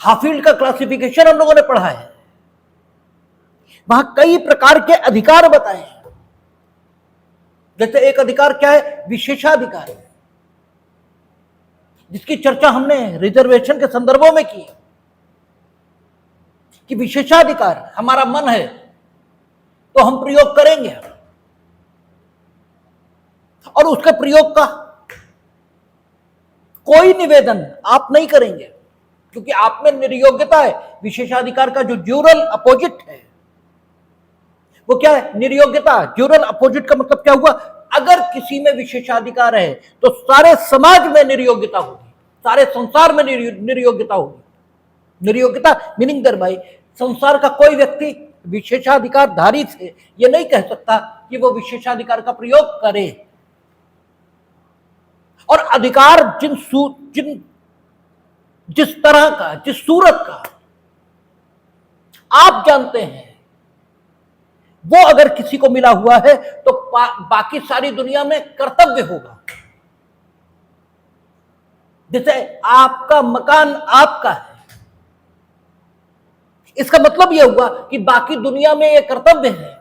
हाफील्ड का क्लासिफिकेशन हम लोगों ने पढ़ा है, वहां कई प्रकार के अधिकार बताए हैं। जैसे एक अधिकार क्या है? विशेषाधिकार, जिसकी चर्चा हमने रिजर्वेशन के संदर्भों में की कि विशेषाधिकार हमारा मन है तो हम प्रयोग करेंगे और उसके प्रयोग का कोई निवेदन आप नहीं करेंगे क्योंकि आप में निर्योग्यता है। विशेषाधिकार का जो ड्यूरल अपोजिट है वो क्या है? निर्योग्यता। ड्यूरल अपोजिट का मतलब क्या हुआ? अगर किसी में विशेषाधिकार है तो सारे समाज में निर्योग्यता होगी, सारे संसार में निर्योग्यता होगी। निर्योग्यता मीनिंग दर भाई संसार का कोई व्यक्ति विशेषाधिकार धारी से यह नहीं कह सकता कि वो विशेषाधिकार का प्रयोग करे। और अधिकार जिस तरह का, जिस सूरत का आप जानते हैं वो अगर किसी को मिला हुआ है तो बाकी सारी दुनिया में कर्तव्य होगा। जैसे आपका मकान आपका है, इसका मतलब यह हुआ कि बाकी दुनिया में यह कर्तव्य है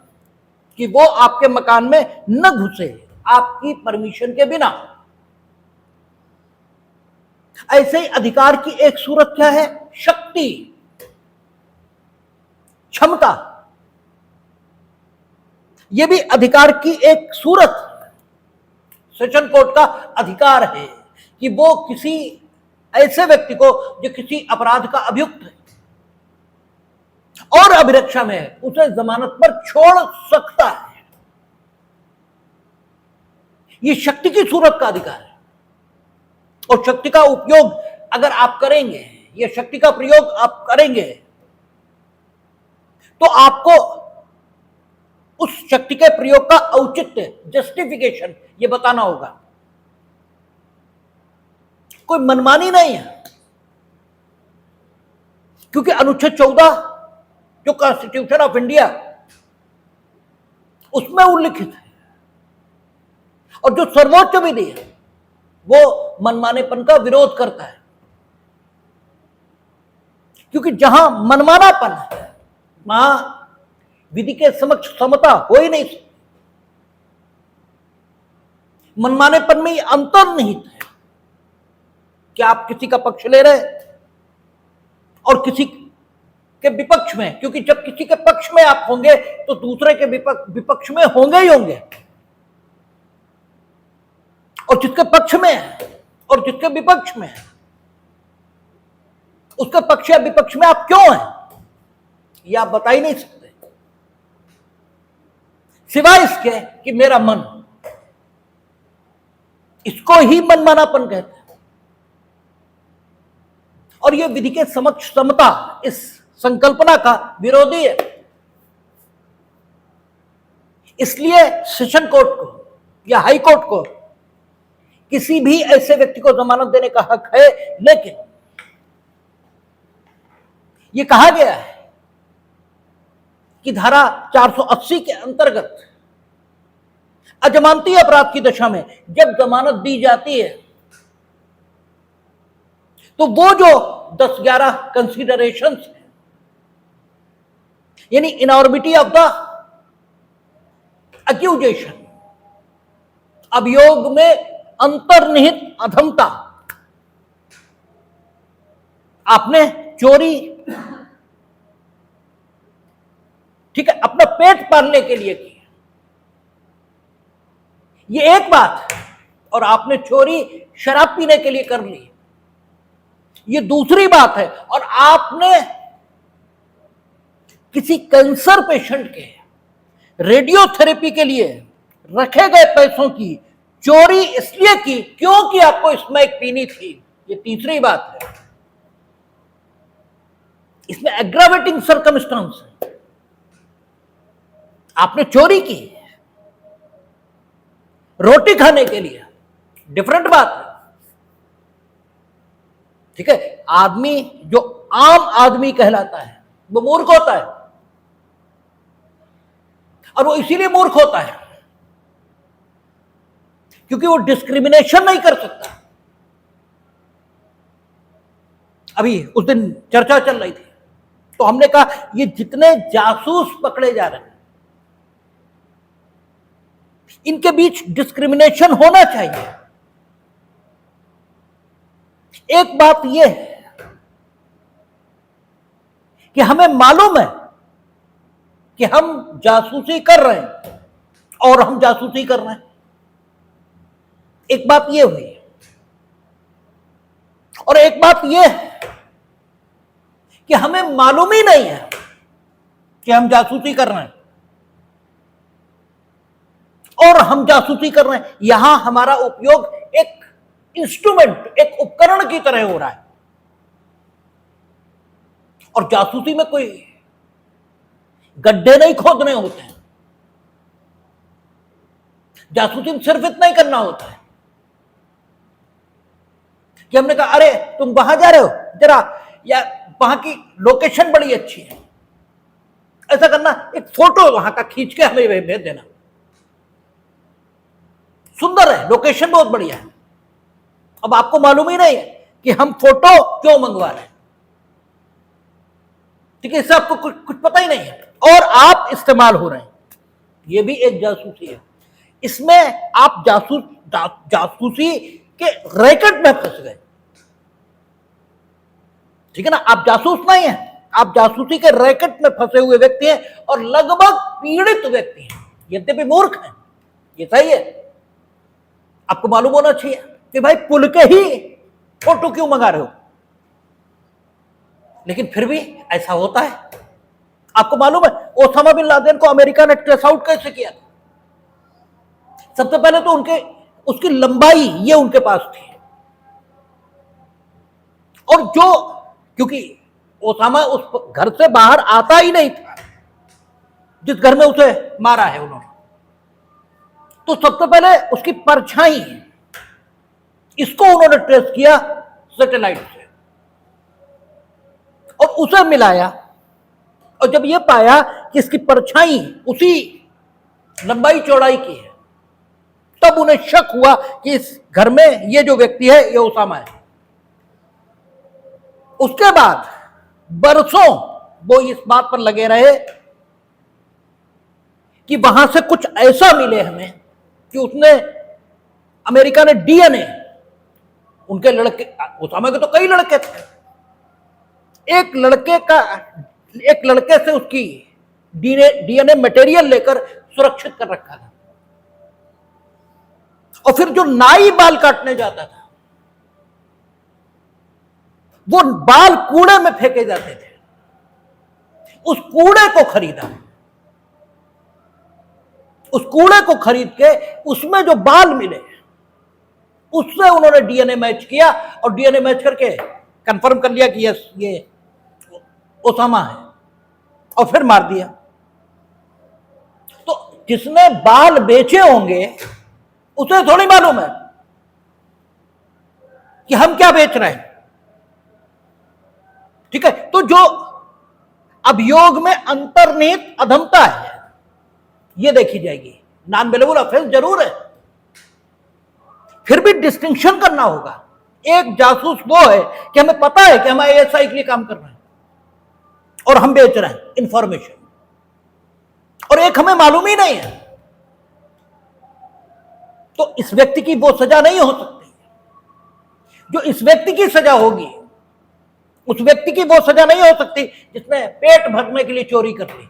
कि वो आपके मकान में न घुसे आपकी परमिशन के बिना। ऐसे ही अधिकार की एक सूरत क्या है? शक्ति, क्षमता। यह भी अधिकार की एक सूरत। सेशन कोर्ट का अधिकार है कि वो किसी ऐसे व्यक्ति को जो किसी अपराध का अभियुक्त है और अभिरक्षा में है उसे जमानत पर छोड़ सकता है। यह शक्ति की सूरत का अधिकार है और शक्ति का उपयोग अगर आप करेंगे, यह शक्ति का प्रयोग आप करेंगे तो आपको उस शक्ति के प्रयोग का औचित्य, जस्टिफिकेशन ये बताना होगा। कोई मनमानी नहीं है क्योंकि अनुच्छेद 14 जो कॉन्स्टिट्यूशन ऑफ इंडिया उसमें उल्लिखित है। और जो सर्वोच्च विधि है वो मनमानेपन का विरोध करता है, क्योंकि जहां मनमानापन है वहां विधि के समक्ष समता हो ही नहीं सकती। मनमानेपन में अंतर्निहित है कि आप किसी का पक्ष ले रहे हैं और किसी के विपक्ष में, क्योंकि जब किसी के पक्ष में आप होंगे तो दूसरे के विपक्ष में होंगे ही होंगे, और जिसके पक्ष में है और जिसके विपक्ष में है उसके पक्ष या विपक्ष में आप क्यों हैं यह आप बता ही नहीं सकते, सिवाय इसके कि मेरा मन। इसको ही मनमानापन कहते हैं। और यह विधि के समक्ष समता इस संकल्पना का विरोधी है। इसलिए सेशन कोर्ट को या हाई कोर्ट को किसी भी ऐसे व्यक्ति को जमानत देने का हक है, लेकिन यह कहा गया है कि धारा 480 के अंतर्गत अजमानती अपराध की दशा में जब जमानत दी जाती है तो वो जो 10-11 कंसीडरेशंस हैं, यानी इनॉर्मिटी ऑफ द एक्यूजेशन, अभियोग में अंतर्निहित अधमता, आपने चोरी, ठीक है, अपना पेट पालने के लिए की, ये एक बात है, और आपने चोरी शराब पीने के लिए कर ली, ये दूसरी बात है। और आपने किसी कैंसर पेशेंट के रेडियोथेरेपी के लिए रखे गए पैसों की चोरी इसलिए की क्योंकि आपको स्मैक पीनी थी, ये तीसरी बात है। इसमें एग्रावेटिंग सर्कमस्टांस है। आपने चोरी की रोटी खाने के लिए, डिफरेंट बात है, ठीक है। आदमी जो आम आदमी कहलाता है वो मूर्ख होता है, और वो इसीलिए मूर्ख होता है क्योंकि वो डिस्क्रिमिनेशन नहीं कर सकता। अभी उस दिन चर्चा चल रही थी तो हमने कहा ये जितने जासूस पकड़े जा रहे हैं इनके बीच डिस्क्रिमिनेशन होना चाहिए। एक बात यह है कि हमें मालूम है कि हम जासूसी कर रहे हैं और हम जासूसी कर रहे हैं, एक बात यह हुई। और एक बात यह है कि हमें मालूम ही नहीं है कि हम जासूसी कर रहे हैं और हम जासूसी कर रहे हैं। यहां हमारा उपयोग एक इंस्ट्रूमेंट, एक उपकरण की तरह हो रहा है। और जासूसी में कोई गड्ढे नहीं खोदने होते हैं, जासूसी में सिर्फ इतना ही करना होता है कि हमने कहा अरे तुम वहां जा रहे हो जरा, या वहां की लोकेशन बड़ी अच्छी है, ऐसा करना, एक फोटो वहां का खींच के हमें भेज देना, सुंदर है, लोकेशन बहुत बढ़िया है। अब आपको मालूम ही नहीं है कि हम फोटो क्यों मंगवा रहे हैं, ठीक है, इससे आपको कुछ पता ही नहीं है और आप इस्तेमाल हो रहे हैं। यह भी एक जासूसी है। इसमें आप जासूसी के रैकेट में फंस गए, ठीक है ना। आप जासूस नहीं है, आप जासूसी के रैकेट में फंसे हुए व्यक्ति हैं और लगभग पीड़ित व्यक्ति हैं, यद्यपि मूर्ख हैं, ये सही है। आपको मालूम होना चाहिए कि भाई पुल के ही फोटो क्यों मंगा रहे हो, लेकिन फिर भी ऐसा होता है। आपको मालूम है ओसामा बिन लादेन को अमेरिका ने ट्रेस आउट कैसे किया था? सबसे पहले तो उसकी लंबाई ये उनके पास थी, और जो, क्योंकि ओसामा उस घर से बाहर आता ही नहीं था जिस घर में उसे मारा है उन्होंने, तो सबसे पहले उसकी परछाई, इसको उन्होंने ट्रेस किया सैटेलाइट से और उसे मिलाया, और जब यह पाया कि इसकी परछाई उसी लंबाई चौड़ाई की है। तब उन्हें शक हुआ कि इस घर में ये जो व्यक्ति है ये उसामा है। उसके बाद बरसों वो इस बात पर लगे रहे कि वहां से कुछ ऐसा मिले हमें कि उसने, अमेरिका ने डीएनए, उनके लड़के, उसामा के तो कई लड़के थे, एक लड़के से उसकी डीएनए मटेरियल लेकर सुरक्षित कर रखा था। और फिर जो नाई बाल काटने जाता था वो बाल कूड़े में फेंके जाते थे, उस कूड़े को खरीदा, उस कूड़े को खरीद के उसमें जो बाल मिले उससे उन्होंने डीएनए मैच किया और डीएनए मैच करके कंफर्म कर लिया कि यस ये उसामा है, और फिर मार दिया। तो जिसने बाल बेचे होंगे उसे थोड़ी मालूम है कि हम क्या बेच रहे हैं। ठीक है, तो जो अभियोग में अंतर्निहित अधमता है ये देखी जाएगी। नॉन बेलेबल ऑफेंस जरूर है, फिर भी डिस्टिंक्शन करना होगा। एक जासूस वो है कि हमें पता है कि हम आईएसआई के लिए काम कर रहे हैं और हम बेच रहे हैं इंफॉर्मेशन, और एक हमें मालूम ही नहीं है, तो इस व्यक्ति की वो सजा नहीं हो सकती। जो इस व्यक्ति की सजा होगी उस व्यक्ति की वो सजा नहीं हो सकती जिसने पेट भरने के लिए चोरी कर ली।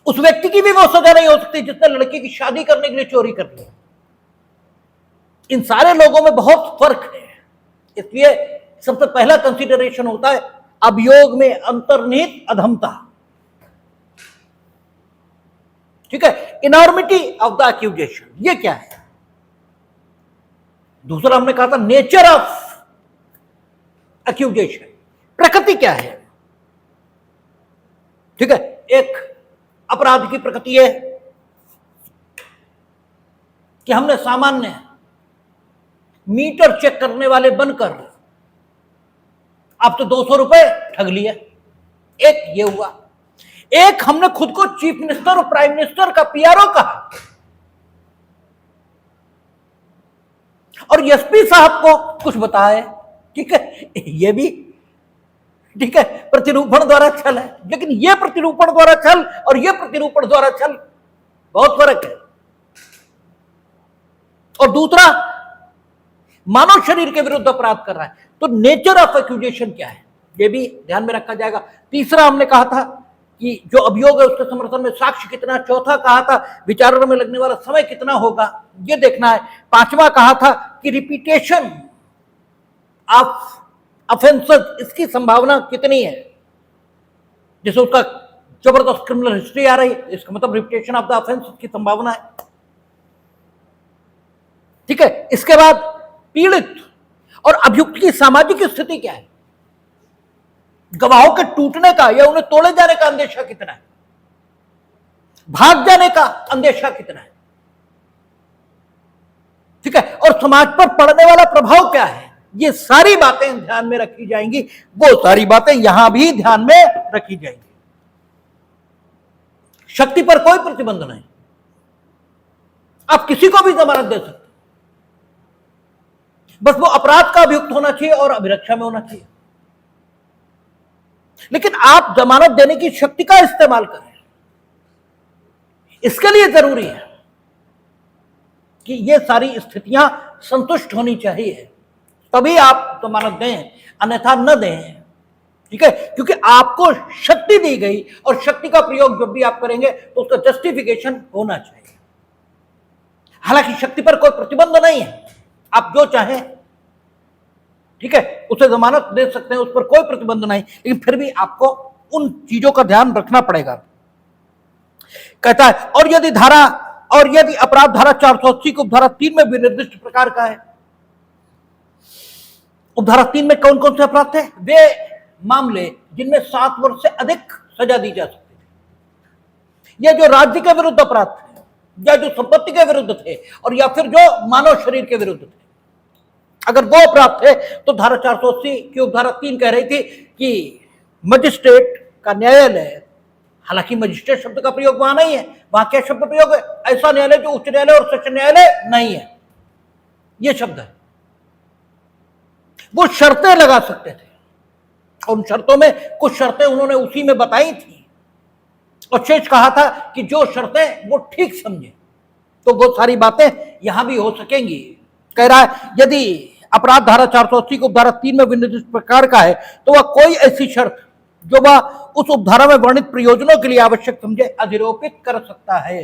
उस व्यक्ति की भी वो सजा नहीं हो सकती जिसने लड़की की शादी करने के लिए चोरी कर ली। इन सारे लोगों में बहुत फर्क है, इसलिए सबसे पहला कंसीडरेशन होता है अभियोग में अंतर्निहित अधमता। ठीक है, इनॉर्मिटी ऑफ द एक्यूजेशन, ये क्या है? दूसरा हमने कहा था नेचर ऑफ एक्यूजेशन, प्रकृति क्या है? ठीक है, एक अपराध की प्रकृति है कि हमने सामान्य मीटर चेक करने वाले बनकर आप तो 200 रुपए ठग लिया, एक ये हुआ। एक हमने खुद को चीफ मिनिस्टर और प्राइम मिनिस्टर का पीआरओ कहा और एसपी साहब को कुछ बताया। ठीक है, ये भी ठीक है प्रतिरूपण द्वारा छल है, लेकिन यह प्रतिरूपण द्वारा छल और यह प्रतिरूपण द्वारा छल बहुत फर्क है। और दूसरा मानव शरीर के विरुद्ध अपराध कर रहा है, तो नेचर ऑफ एक्यूजेशन क्या है ये भी ध्यान में रखा जाएगा। तीसरा हमने कहा था कि जो अभियोग है उसके समर्थन में साक्ष्य कितना। चौथा कहा था विचारणा में लगने वाला समय कितना होगा ये देखना है। पांचवा कहा था कि रिपीटेशन ऑफ ऑफेंसेस, इसकी संभावना कितनी है, जैसे उसका जबरदस्त क्रिमिनल हिस्ट्री आ रही है, इसका मतलब रिपीटेशन ऑफ द ऑफेंस की संभावना है। ठीक है, इसके बाद पीड़ित और अभियुक्त की सामाजिक स्थिति क्या है, गवाहों के टूटने का या उन्हें तोड़े जाने का अंदेशा कितना है, भाग जाने का अंदेशा कितना है। ठीक है, और समाज पर पड़ने वाला प्रभाव क्या है, ये सारी बातें ध्यान में रखी जाएंगी। वो सारी बातें यहां भी ध्यान में रखी जाएंगी। शक्ति पर कोई प्रतिबंध नहीं, आप किसी को भी जमानत दे सकते, बस वो अपराध का अभियुक्त होना चाहिए और अभिरक्षा में होना चाहिए। लेकिन आप जमानत देने की शक्ति का इस्तेमाल करें, इसके लिए जरूरी है कि ये सारी स्थितियां संतुष्ट होनी चाहिए, तभी आप जमानत दें, अन्यथा न दें। ठीक है, क्योंकि आपको शक्ति दी गई और शक्ति का प्रयोग जब भी आप करेंगे तो उसका जस्टिफिकेशन होना चाहिए। हालांकि शक्ति पर कोई प्रतिबंध नहीं है, आप जो चाहें ठीक है उसे जमानत दे सकते हैं, उस पर कोई प्रतिबंध नहीं, लेकिन फिर भी आपको उन चीजों का ध्यान रखना पड़ेगा। कहता है और यदि अपराध धारा 480 की उपधारा 3 में भी निर्दिष्ट प्रकार का है। उपधारा 3 में कौन कौन से अपराध थे? वे मामले जिनमें 7 वर्ष से अधिक सजा दी जा सकती है, या जो राज्य के विरुद्ध अपराध थे, या जो संपत्ति के विरुद्ध थे, और या फिर जो मानव शरीर के विरुद्ध थे। अगर वो अपराध थे तो धारा 480 की उपधारा 3 कह रही थी कि मजिस्ट्रेट का, न्यायालय, हालांकि मजिस्ट्रेट शब्द का प्रयोग वहां नहीं है, वहां क्या शब्द प्रयोग है? ऐसा न्यायालय जो उच्च न्यायालय और सेशन न्यायालय नहीं है, यह शब्द है। वो शर्तें लगा सकते थे, उन शर्तों में कुछ शर्तें उन्होंने उसी में बताई थी और शेष कहा था कि जो शर्तें वो ठीक समझे तो वो सारी बातें यहां भी हो सकेंगी। कह रहा है यदि अपराध धारा 480 को उपधारा 3 में विनिर्दिष्ट प्रकार का है तो वह कोई ऐसी शर्त जो वह उस उपधारा में वर्णित प्रयोजनों के लिए आवश्यक समझे अधिरोपित कर सकता है।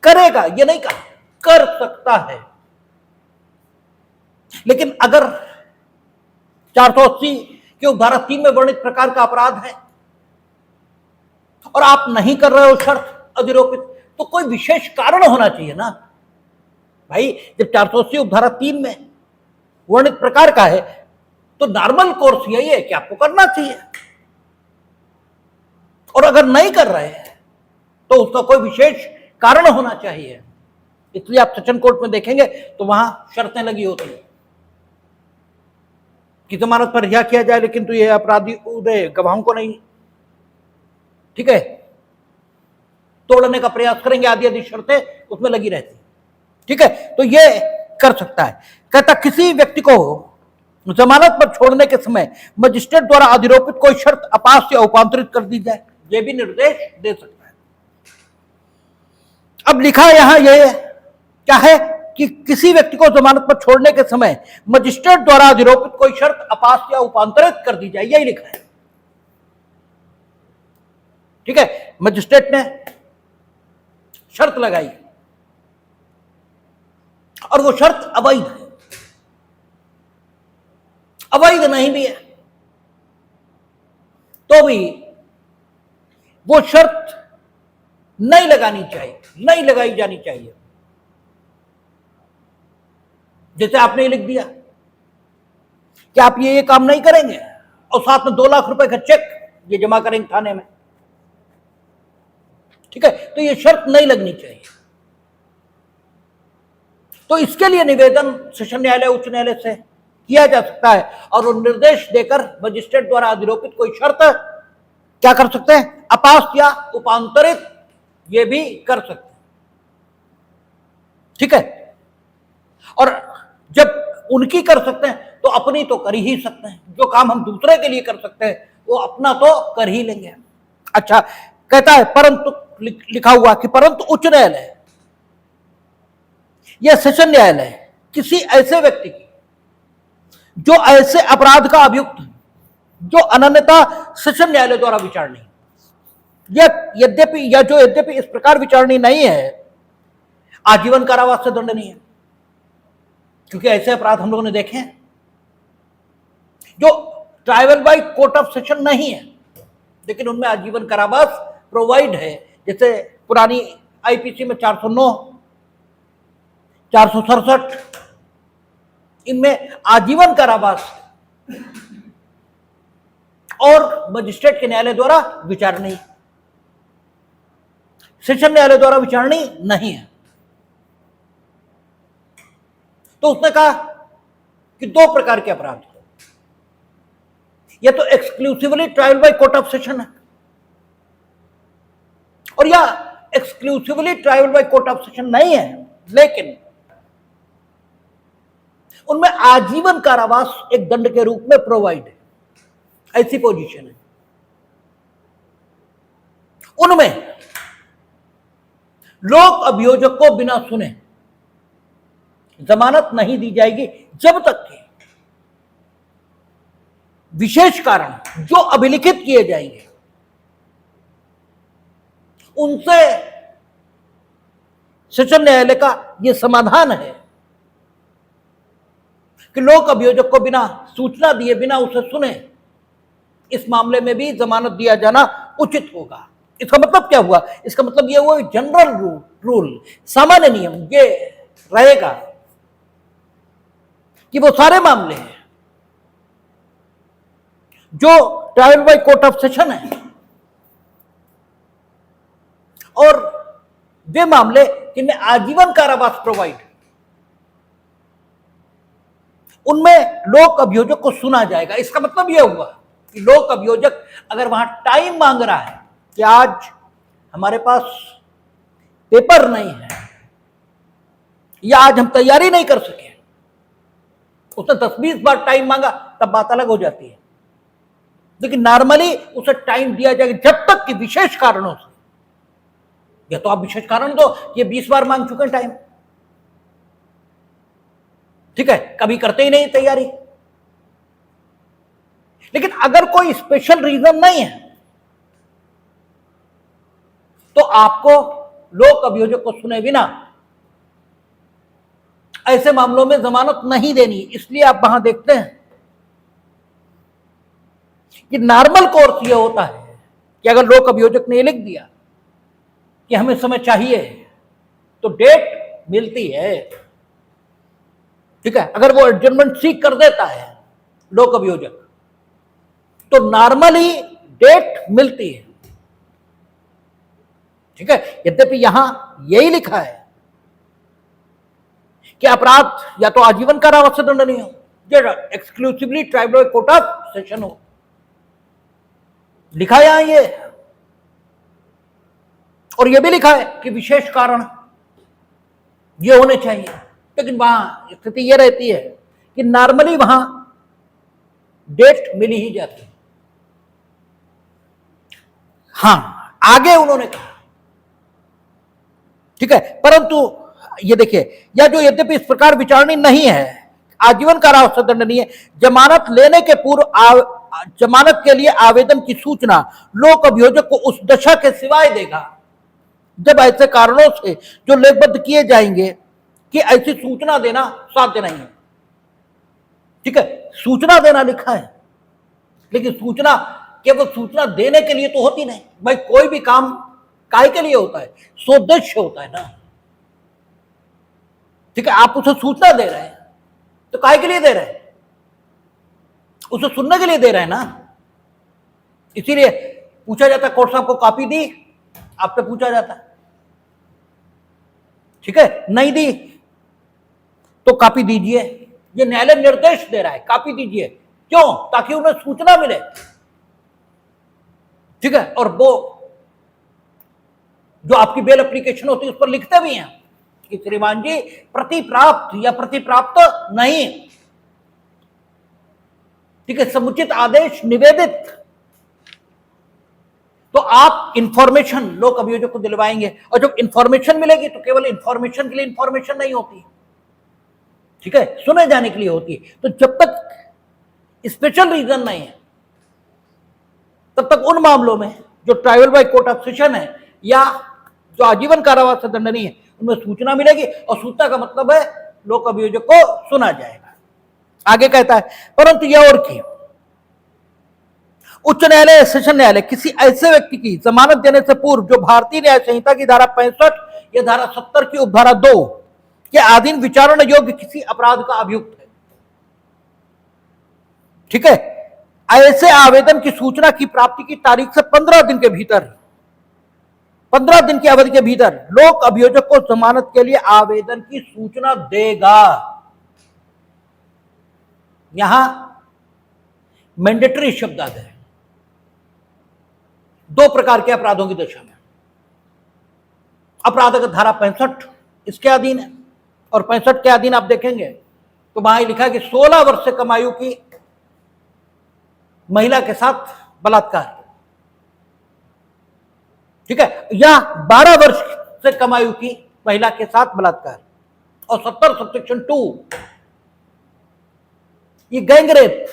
करेगा, ये नहीं कहा, कर सकता है। लेकिन अगर 480 की उपधारा 3 में वर्णित प्रकार का अपराध है और आप नहीं कर रहे हो शर्त अधिरोपित, तो कोई विशेष कारण होना चाहिए ना भाई। जब 480 उपधारा 3 में वर्णित प्रकार का है तो नॉर्मल कोर्स यही है कि आपको करना चाहिए, और अगर नहीं कर रहे हैं तो उसका कोई विशेष कारण होना चाहिए। इसलिए आप सेशन कोर्ट में देखेंगे तो वहां शर्तें लगी होती है कि जमानत पर रिहा किया जाए, लेकिन तो यह अपराधी उदय गवाहों को नहीं, ठीक है, तोड़ने का प्रयास करेंगे, आदि आदि शर्तें उसमें लगी रहती, ठीक है। तो ये कर सकता है। कहता किसी व्यक्ति को जमानत पर छोड़ने के समय मजिस्ट्रेट द्वारा अधिरोपित कोई शर्त अपास या उपांतरित कर दी जाए, यह भी निर्देश दे सकता है। अब लिखा यहां यह क्या है कि किसी व्यक्ति को जमानत पर छोड़ने के समय मजिस्ट्रेट द्वारा अधिरोपित कोई शर्त अपास या उपांतरित कर दी जाए, यही लिखा है, ठीक है। मजिस्ट्रेट ने शर्त लगाई और वो शर्त अवैध है, अवैध नहीं भी है तो भी वो शर्त नहीं लगानी चाहिए, नहीं लगाई जानी चाहिए। जैसे आपने लिख दिया कि आप ये काम नहीं करेंगे और साथ में 2 लाख रुपए का चेक ये जमा करेंगे थाने में, ठीक है, तो ये शर्त नहीं लगनी चाहिए। तो इसके लिए निवेदन सेशन न्यायालय उच्च न्यायालय से किया जा सकता है और वो निर्देश देकर मजिस्ट्रेट द्वारा अधिरोपित कोई शर्त क्या कर सकते हैं, अपास या उपांतरित ये भी कर सकते हैं, ठीक है। और जब उनकी कर सकते हैं तो अपनी तो कर ही सकते हैं, जो काम हम दूसरे के लिए कर सकते हैं वो अपना तो कर ही लेंगे। अच्छा, कहता है परंतु लिखा हुआ कि परंतु उच्च न्यायालय या सेशन न्यायालय किसी ऐसे व्यक्ति की जो ऐसे अपराध का अभियुक्त है जो अनन्यता सेशन न्यायालय द्वारा विचारणीय, यद्यपि इस प्रकार विचारणीय नहीं है, आजीवन कारावास से दंडनीय है। क्योंकि ऐसे अपराध हम लोगों ने देखे हैं जो tribal by court of session नहीं है लेकिन उनमें आजीवन कारावास प्रोवाइड है, जैसे पुरानी आईपीसी में 409, 467, इनमें आजीवन कारावास और मजिस्ट्रेट के न्यायालय द्वारा विचारणीय, सेशन न्यायालय द्वारा विचारणीय नहीं है। तो उसने कहा कि 2 प्रकार के अपराध, या तो exclusively trial by court of session है और या exclusively trial by court of session नहीं है लेकिन उनमें आजीवन कारावास एक दंड के रूप में प्रोवाइड है, ऐसी पोजीशन है। उनमें लोक अभियोजक को बिना सुने जमानत नहीं दी जाएगी जब तक कि विशेष कारण जो अभिलिखित किए जाएंगे उनसे सेशन न्यायालय का यह समाधान है कि लोक अभियोजक को बिना सूचना दिए, बिना उसे सुने इस मामले में भी जमानत दिया जाना उचित होगा। इसका मतलब क्या हुआ? इसका मतलब यह हुआ जनरल रूल, सामान्य नियम ये रहेगा कि वो सारे मामले हैं जो trial by court of session है और वे मामले जिनमें आजीवन कारावास प्रोवाइड, उनमें लोक अभियोजक को सुना जाएगा। इसका मतलब यह हुआ कि लोक अभियोजक अगर वहां टाइम मांग रहा है कि आज हमारे पास पेपर नहीं है या आज हम तैयारी नहीं कर सके, उसने 10-20 बार टाइम मांगा तब बात अलग हो जाती है। लेकिन नॉर्मली उसे टाइम दिया जाएगा जब तक कि विशेष कारणों से, या तो आप विशेष कारण दो, ये 20 बार मांग चुके हैं टाइम, ठीक है, कभी करते ही नहीं तैयारी। लेकिन अगर कोई स्पेशल रीजन नहीं है तो आपको लोक अभियोजक को सुने बिना ऐसे मामलों में जमानत नहीं देनी। इसलिए आप वहां देखते हैं कि नॉर्मल कोर्स ये होता है कि अगर लोक अभियोजक ने लिख दिया कि हमें समय चाहिए तो डेट मिलती है, ठीक है। अगर वो एडजर्नमेंट सीक कर देता है लोक अभियोजक तो नॉर्मली डेट मिलती है, ठीक है। यद्यपि यहां यही लिखा है कि अपराध या तो आजीवन कारावास से दंडनीय हो या exclusively tribal court of session हो, लिखा यहां ये, और ये भी लिखा है कि विशेष कारण ये होने चाहिए। लेकिन वहां स्थिति ये रहती है कि नॉर्मली वहां डेट मिली ही जाती है। हां, आगे उन्होंने कहा, ठीक है, परंतु ये देखिए, या जो यद्यपि इस प्रकार विचारणीय नहीं है, आजीवन कारावास से दंडनीय, जमानत लेने के पूर्व जमानत के लिए आवेदन की सूचना लोक अभियोजक को उस दशा के सिवाय देगा जब ऐसे कारणों से जो लेखबद्ध किए जाएंगे कि ऐसी सूचना देना साध्य नहीं है, ठीक है। सूचना देना लिखा है, लेकिन सूचना केवल सूचना देने के लिए तो होती नहीं भाई। कोई भी काम काय के लिए होता है, सोद्देश्य होता है ना, ठीक है। आप उसे सूचना दे रहे हैं तो काय के लिए दे रहे हैं, उसे सुनने के लिए दे रहे हैं ना। इसीलिए पूछा जाता है, कोर्ट साहब को कॉपी दी, आपसे पूछा जाता है, ठीक है, नहीं दी तो कॉपी दीजिए। ये न्यायालय निर्देश दे रहा है, कॉपी दीजिए, क्यों? ताकि उन्हें सूचना मिले, ठीक है। और वो जो आपकी बेल एप्लीकेशन होती है उस पर लिखते भी हैं कि श्रीमान जी प्रति प्राप्त या प्रति प्राप्त नहीं, ठीक है, समुचित आदेश निवेदित। तो आप इंफॉर्मेशन लोक अभियोजक को दिलवाएंगे, और जब इंफॉर्मेशन मिलेगी तो केवल इंफॉर्मेशन के लिए इंफॉर्मेशन नहीं होती, ठीक है, सुने जाने के लिए होती है। तो जब तक स्पेशल रीजन नहीं है तब तक उन मामलों में जो tribal by court of session है या जो आजीवन कारावास से दंडनीय है उनमें सूचना मिलेगी, और सूचना का मतलब है लोक अभियोजक को सुना जाएगा। आगे कहता है, परंतु यह और की उच्च न्यायालय, सेशन न्यायालय किसी ऐसे व्यक्ति की जमानत देने से पूर्व जो भारतीय न्याय संहिता की धारा 65 या धारा 70 की उपधारा 2 के अधीन विचारण योग्य किसी अपराध का अभियुक्त है, ठीक है, ऐसे आवेदन की सूचना की प्राप्ति की तारीख से 15 दिन के भीतर, 15 दिन की अवधि के भीतर लोक अभियोजक को जमानत के लिए आवेदन की सूचना देगा। यहां मैंडेटरी शब्द आ गए 2 प्रकार के अपराधों की दशा में। अपराध का धारा 65 इसके अधीन है, और 65 के अधीन आप देखेंगे तो वहां लिखा है कि 16 वर्ष से कम आयु की महिला के साथ बलात्कार, ठीक है, या 12 वर्ष से कम आयु की महिला के साथ बलात्कार, और 70 सबसेक्शन 2 ये गैंग रेप,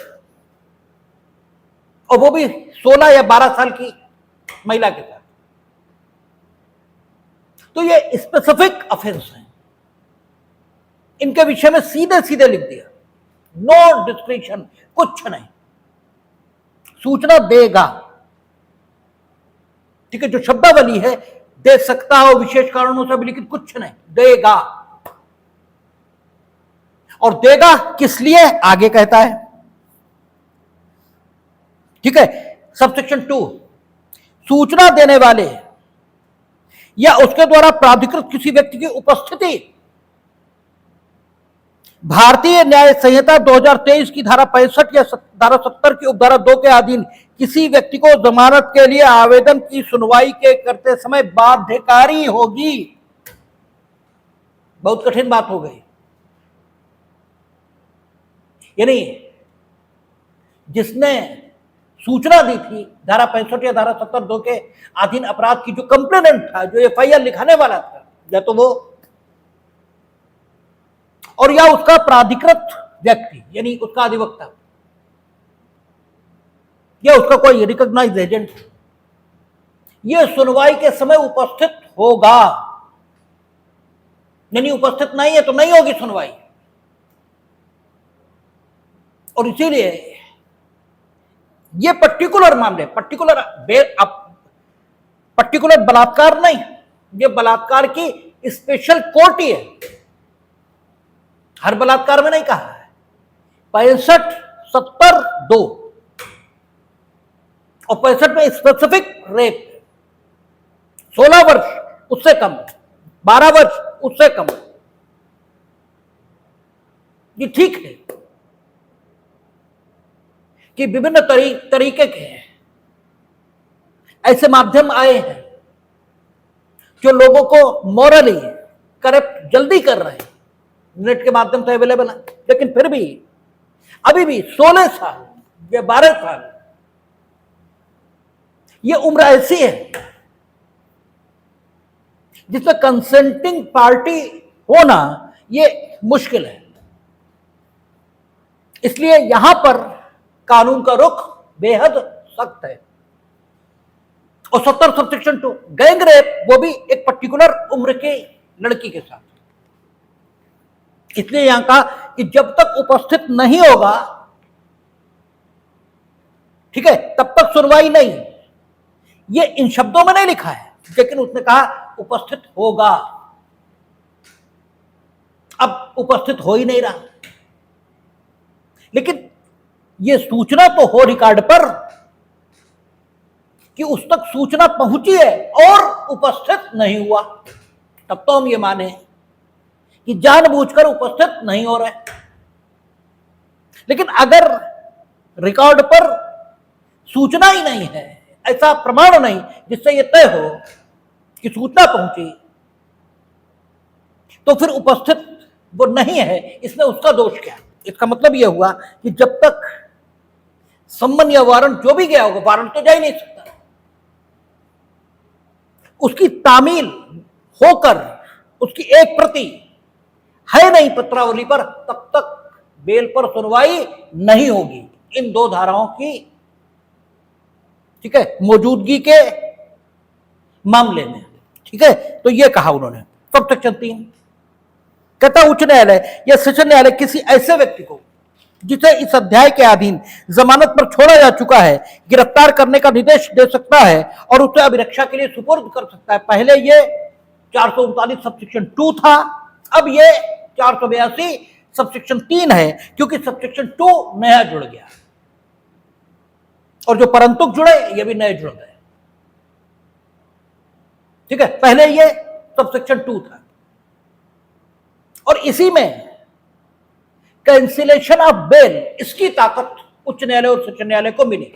और वो भी 16 या 12 साल की महिला के साथ। तो ये स्पेसिफिक ऑफेंस है, इनके विषय में सीधे सीधे लिख दिया, नो डिस्क्रिप्शन, कुछ नहीं, सूचना देगा, ठीक है। जो शब्दावली है दे सकता हो विशेष कारणों से भी, लेकिन कुछ नहीं, देगा। और देगा किस लिए आगे कहता है, ठीक है। सबसेक्शन 2, सूचना देने वाले या उसके द्वारा प्राधिकृत किसी व्यक्ति की उपस्थिति भारतीय न्याय संहिता 2023 की धारा 65 या धारा 70 की उपधारा 2 के अधीन किसी व्यक्ति को जमानत के लिए आवेदन की सुनवाई के करते समय बाध्यकारी होगी। बहुत कठिन बात हो गई। यानी जिसने सूचना दी थी धारा 65 या धारा 70(2) के अधीन अपराध की, जो कंप्लेनेंट था, जो एफआईआर लिखाने वाला था, या तो वो और या उसका प्राधिकृत व्यक्ति यानी उसका अधिवक्ता या उसका कोई रिकॉग्नाइज्ड एजेंट, ये सुनवाई के समय उपस्थित होगा। यानी उपस्थित नहीं है तो नहीं होगी सुनवाई। और इसीलिए ये पर्टिकुलर मामले, पर्टिकुलर बलात्कार नहीं, ये बलात्कार की स्पेशल कोर्ट ही है। हर बलात्कार में नहीं कहा है। 65(70)(2) और 65 में स्पेसिफिक रेप, 16 वर्ष उससे कम, 12 वर्ष उससे कम, ये ठीक है कि विभिन्न तरीके के ऐसे माध्यम आए हैं जो लोगों को मॉरली करप्ट जल्दी कर रहे हैं, नेट के माध्यम से अवेलेबल है। लेकिन फिर भी अभी भी 16 साल या 12 साल ये उम्र ऐसी है जिसमें कंसेंटिंग पार्टी होना ये मुश्किल है। इसलिए यहां पर कानून का रुख बेहद सख्त है। और 70(2) गैंग रेप, वो भी एक पर्टिकुलर उम्र के लड़की के साथ। इसलिए यहां कहा कि जब तक उपस्थित नहीं होगा, ठीक है, तब तक सुनवाई नहीं। ये इन शब्दों में नहीं लिखा है, लेकिन उसने कहा उपस्थित होगा। अब उपस्थित हो ही नहीं रहा, लेकिन ये सूचना तो हो रिकॉर्ड पर कि उस तक सूचना पहुंची है और उपस्थित नहीं हुआ, तब तो हम ये माने कि जानबूझकर उपस्थित नहीं हो रहे। लेकिन अगर रिकॉर्ड पर सूचना ही नहीं है, ऐसा प्रमाण नहीं जिससे यह तय हो कि सूचना पहुंची, तो फिर उपस्थित वो नहीं है, इसमें उसका दोष क्या? इसका मतलब यह हुआ कि जब तक सम्मन या वारंट जो भी गया होगा, वारंट तो जा ही नहीं सकता, उसकी तामील होकर उसकी एक प्रति है नहीं पत्रावली पर, तब तक बेल पर सुनवाई नहीं होगी इन दो धाराओं की, ठीक है, मौजूदगी के मामले में। ठीक है, तो यह कहा उन्होंने। सबसेक्शन 3 कहता उच्च न्यायालय या सेशन न्यायालय किसी ऐसे व्यक्ति को जिसे इस अध्याय के अधीन जमानत पर छोड़ा जा चुका है गिरफ्तार करने का निर्देश दे सकता है और उसे अभिरक्षा के लिए सुपुर्द कर सकता है। पहले ये 439 सबसेक्शन 2 था, अब ये 482 सबसेक्शन 3 है, क्योंकि सबसेक्शन 2 नया जुड़ गया और जो परंतुक जुड़े ये भी नए जुड़ गए। ठीक है, पहले ये सबसेक्शन 2 था और इसी में कैंसिलेशन ऑफ बेल, इसकी ताकत उच्च न्यायालय और सेशन न्यायालय को मिली।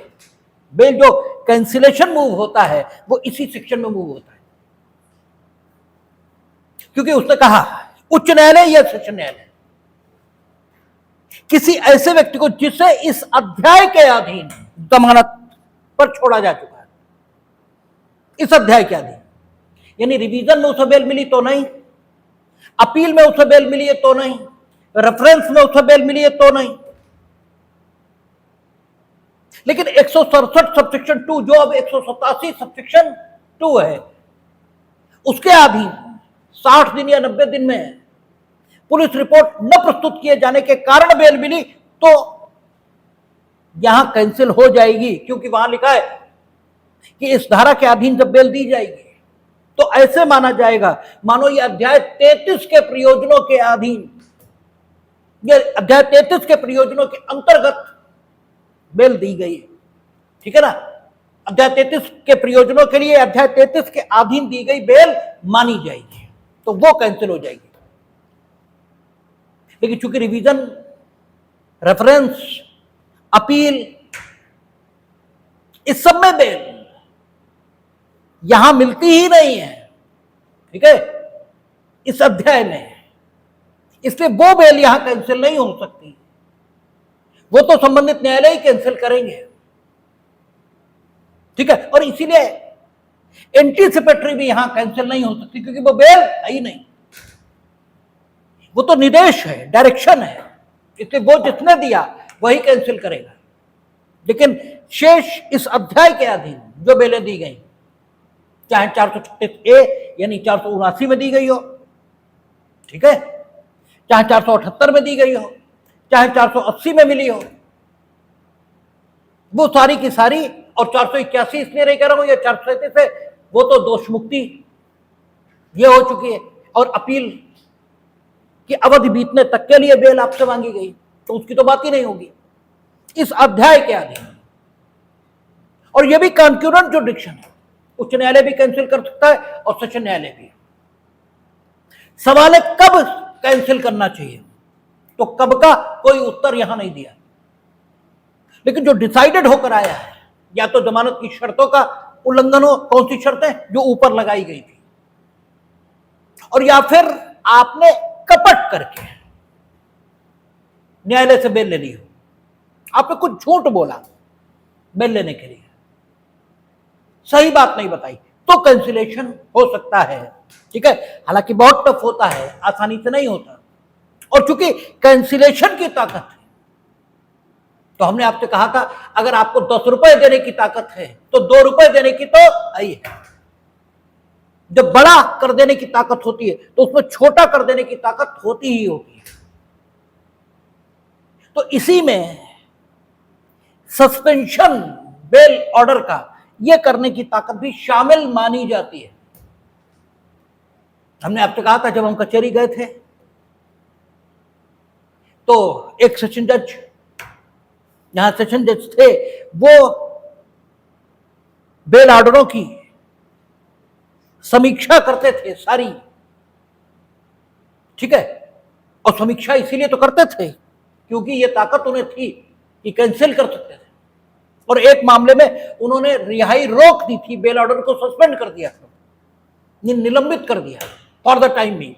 बेल जो कैंसिलेशन मूव होता है वो इसी सेक्शन में मूव होता है, क्योंकि उसने कहा उच्च न्यायालय या सेशन न्यायालय किसी ऐसे व्यक्ति को जिसे इस अध्याय के अधीन जमानत पर छोड़ा जा चुका है, इस अध्याय के अधीन, यानी रिवीजन में उसे बेल मिली तो नहीं, अपील में उसे बेल मिली है तो नहीं, रेफरेंस में उसे बेल मिली है तो नहीं, लेकिन 167 सबसेक्शन 2 जो अब 187 सबसेक्शन 2 है, उसके अधीन 60 दिन या 90 दिन में पुलिस रिपोर्ट न प्रस्तुत किए जाने के कारण बेल मिली, तो यहां कैंसिल हो जाएगी, क्योंकि वहां लिखा है कि इस धारा के अधीन जब बेल दी जाएगी तो ऐसे माना जाएगा मानो ये अध्याय 33 के प्रयोजनों के अधीन, ये अध्याय 33 के प्रयोजनों के अंतर्गत बेल दी गई है। ठीक है ना, अध्याय 33 के प्रयोजनों के लिए अध्याय 33 के अधीन दी गई बेल मानी जाएगी, तो वो कैंसिल हो जाएगी। लेकिन चूंकि रिवीजन, रेफरेंस, अपील इस सब में बेल यहां मिलती ही नहीं है, ठीक है, इस अध्याय में। इसलिए वो बेल यहां कैंसिल नहीं हो सकती, वो तो संबंधित न्यायालय ही कैंसिल करेंगे, ठीक है। और इसीलिए एंटीसिपेटरी भी यहां कैंसिल नहीं हो सकती, क्योंकि वो बेल है ही नहीं, वो तो निर्देश है, डायरेक्शन है, इसलिए वो जिसने दिया वही कैंसिल करेगा। लेकिन शेष इस अध्याय के अधीन जो बेलें दी गई, चाहे 436A यानी 479 में दी गई हो, ठीक है, चाहे 478 में दी गई हो, चाहे 480 में मिली हो, वो सारी की सारी, और 481 इसलिए नहीं कह रहा हूं, या 437 है, वो तो दोष मुक्ति ये हो चुकी है, और अपील की अवधि बीतने तक के लिए बेल आपसे मांगी गई, तो उसकी तो बात ही नहीं होगी इस अध्याय के अधीन। और ये भी कॉन्करेंट जुडिक्शन है, उच्च न्यायालय भी कैंसिल कर सकता है और सेशन न्यायालय भी। सवाल है कब कैंसिल करना चाहिए, तो कब का कोई उत्तर यहां नहीं दिया, लेकिन जो डिसाइडेड होकर आया है, या तो जमानत की शर्तों का उल्लंघन हो, कौन सी शर्तें जो ऊपर लगाई गई थी, और या फिर आपने कपट करके न्यायालय से बेल ले ली हो, आपने कुछ झूठ बोला बेल लेने के लिए, सही बात नहीं बताई, तो कैंसिलेशन हो सकता है, ठीक है। हालांकि बहुत टफ होता है, आसानी से नहीं होता, और चूंकि कैंसिलेशन की ताकत है, तो हमने आपसे कहा था अगर आपको 10 रुपए देने की ताकत है तो 2 रुपए देने की तो आई है। जब बड़ा कर देने की ताकत होती है तो उसमें छोटा कर देने की ताकत होती ही होती है। तो इसी में सस्पेंशन बेल ऑर्डर का यह करने की ताकत भी शामिल मानी जाती है। हमने आपसे कहा था जब हम कचहरी गए थे तो एक सेशन जज, यहां सेशन जज थे, वो बेल ऑर्डरों की समीक्षा करते थे सारी, ठीक है। और समीक्षा इसीलिए तो करते थे क्योंकि ये ताकत उन्हें थी कि कैंसिल कर सकते थे, और एक मामले में उन्होंने रिहाई रोक दी थी, बेल ऑर्डर को सस्पेंड कर दिया था, निलंबित कर दिया फॉर द टाइम भी,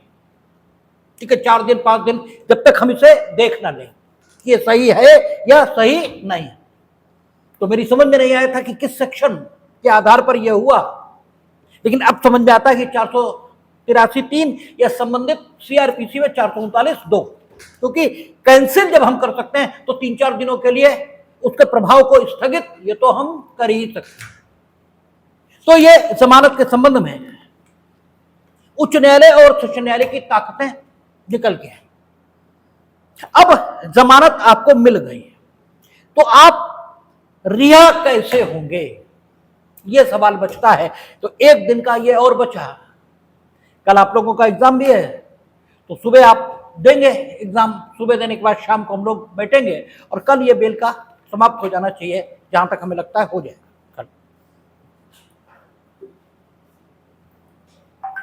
ठीक है, 4 दिन 5 दिन, जब तक हम इसे देख ना लें कि ये सही है या सही नहीं है। तो मेरी समझ में नहीं आया था कि किस सेक्शन के आधार पर यह हुआ, लेकिन अब समझ में आता है कि 483(3) या संबंधित सीआरपीसी में 439(2), क्योंकि कैंसिल जब हम कर सकते हैं तो 3-4 दिनों के लिए उसके प्रभाव को स्थगित ये तो हम कर ही सकते हैं। तो ये जमानत के संबंध में उच्च न्यायालय और सेशन न्यायालय की ताकतें निकल के हैं। अब जमानत आपको मिल गई तो आप रिहा कैसे होंगे, यह सवाल बचता है। तो एक दिन का ये और बचा, कल आप लोगों का एग्जाम भी है, तो सुबह आप देंगे एग्जाम, सुबह देने के बाद शाम को हम लोग बैठेंगे और कल ये बेल का समाप्त हो जाना चाहिए, जहां तक हमें लगता है हो जाए।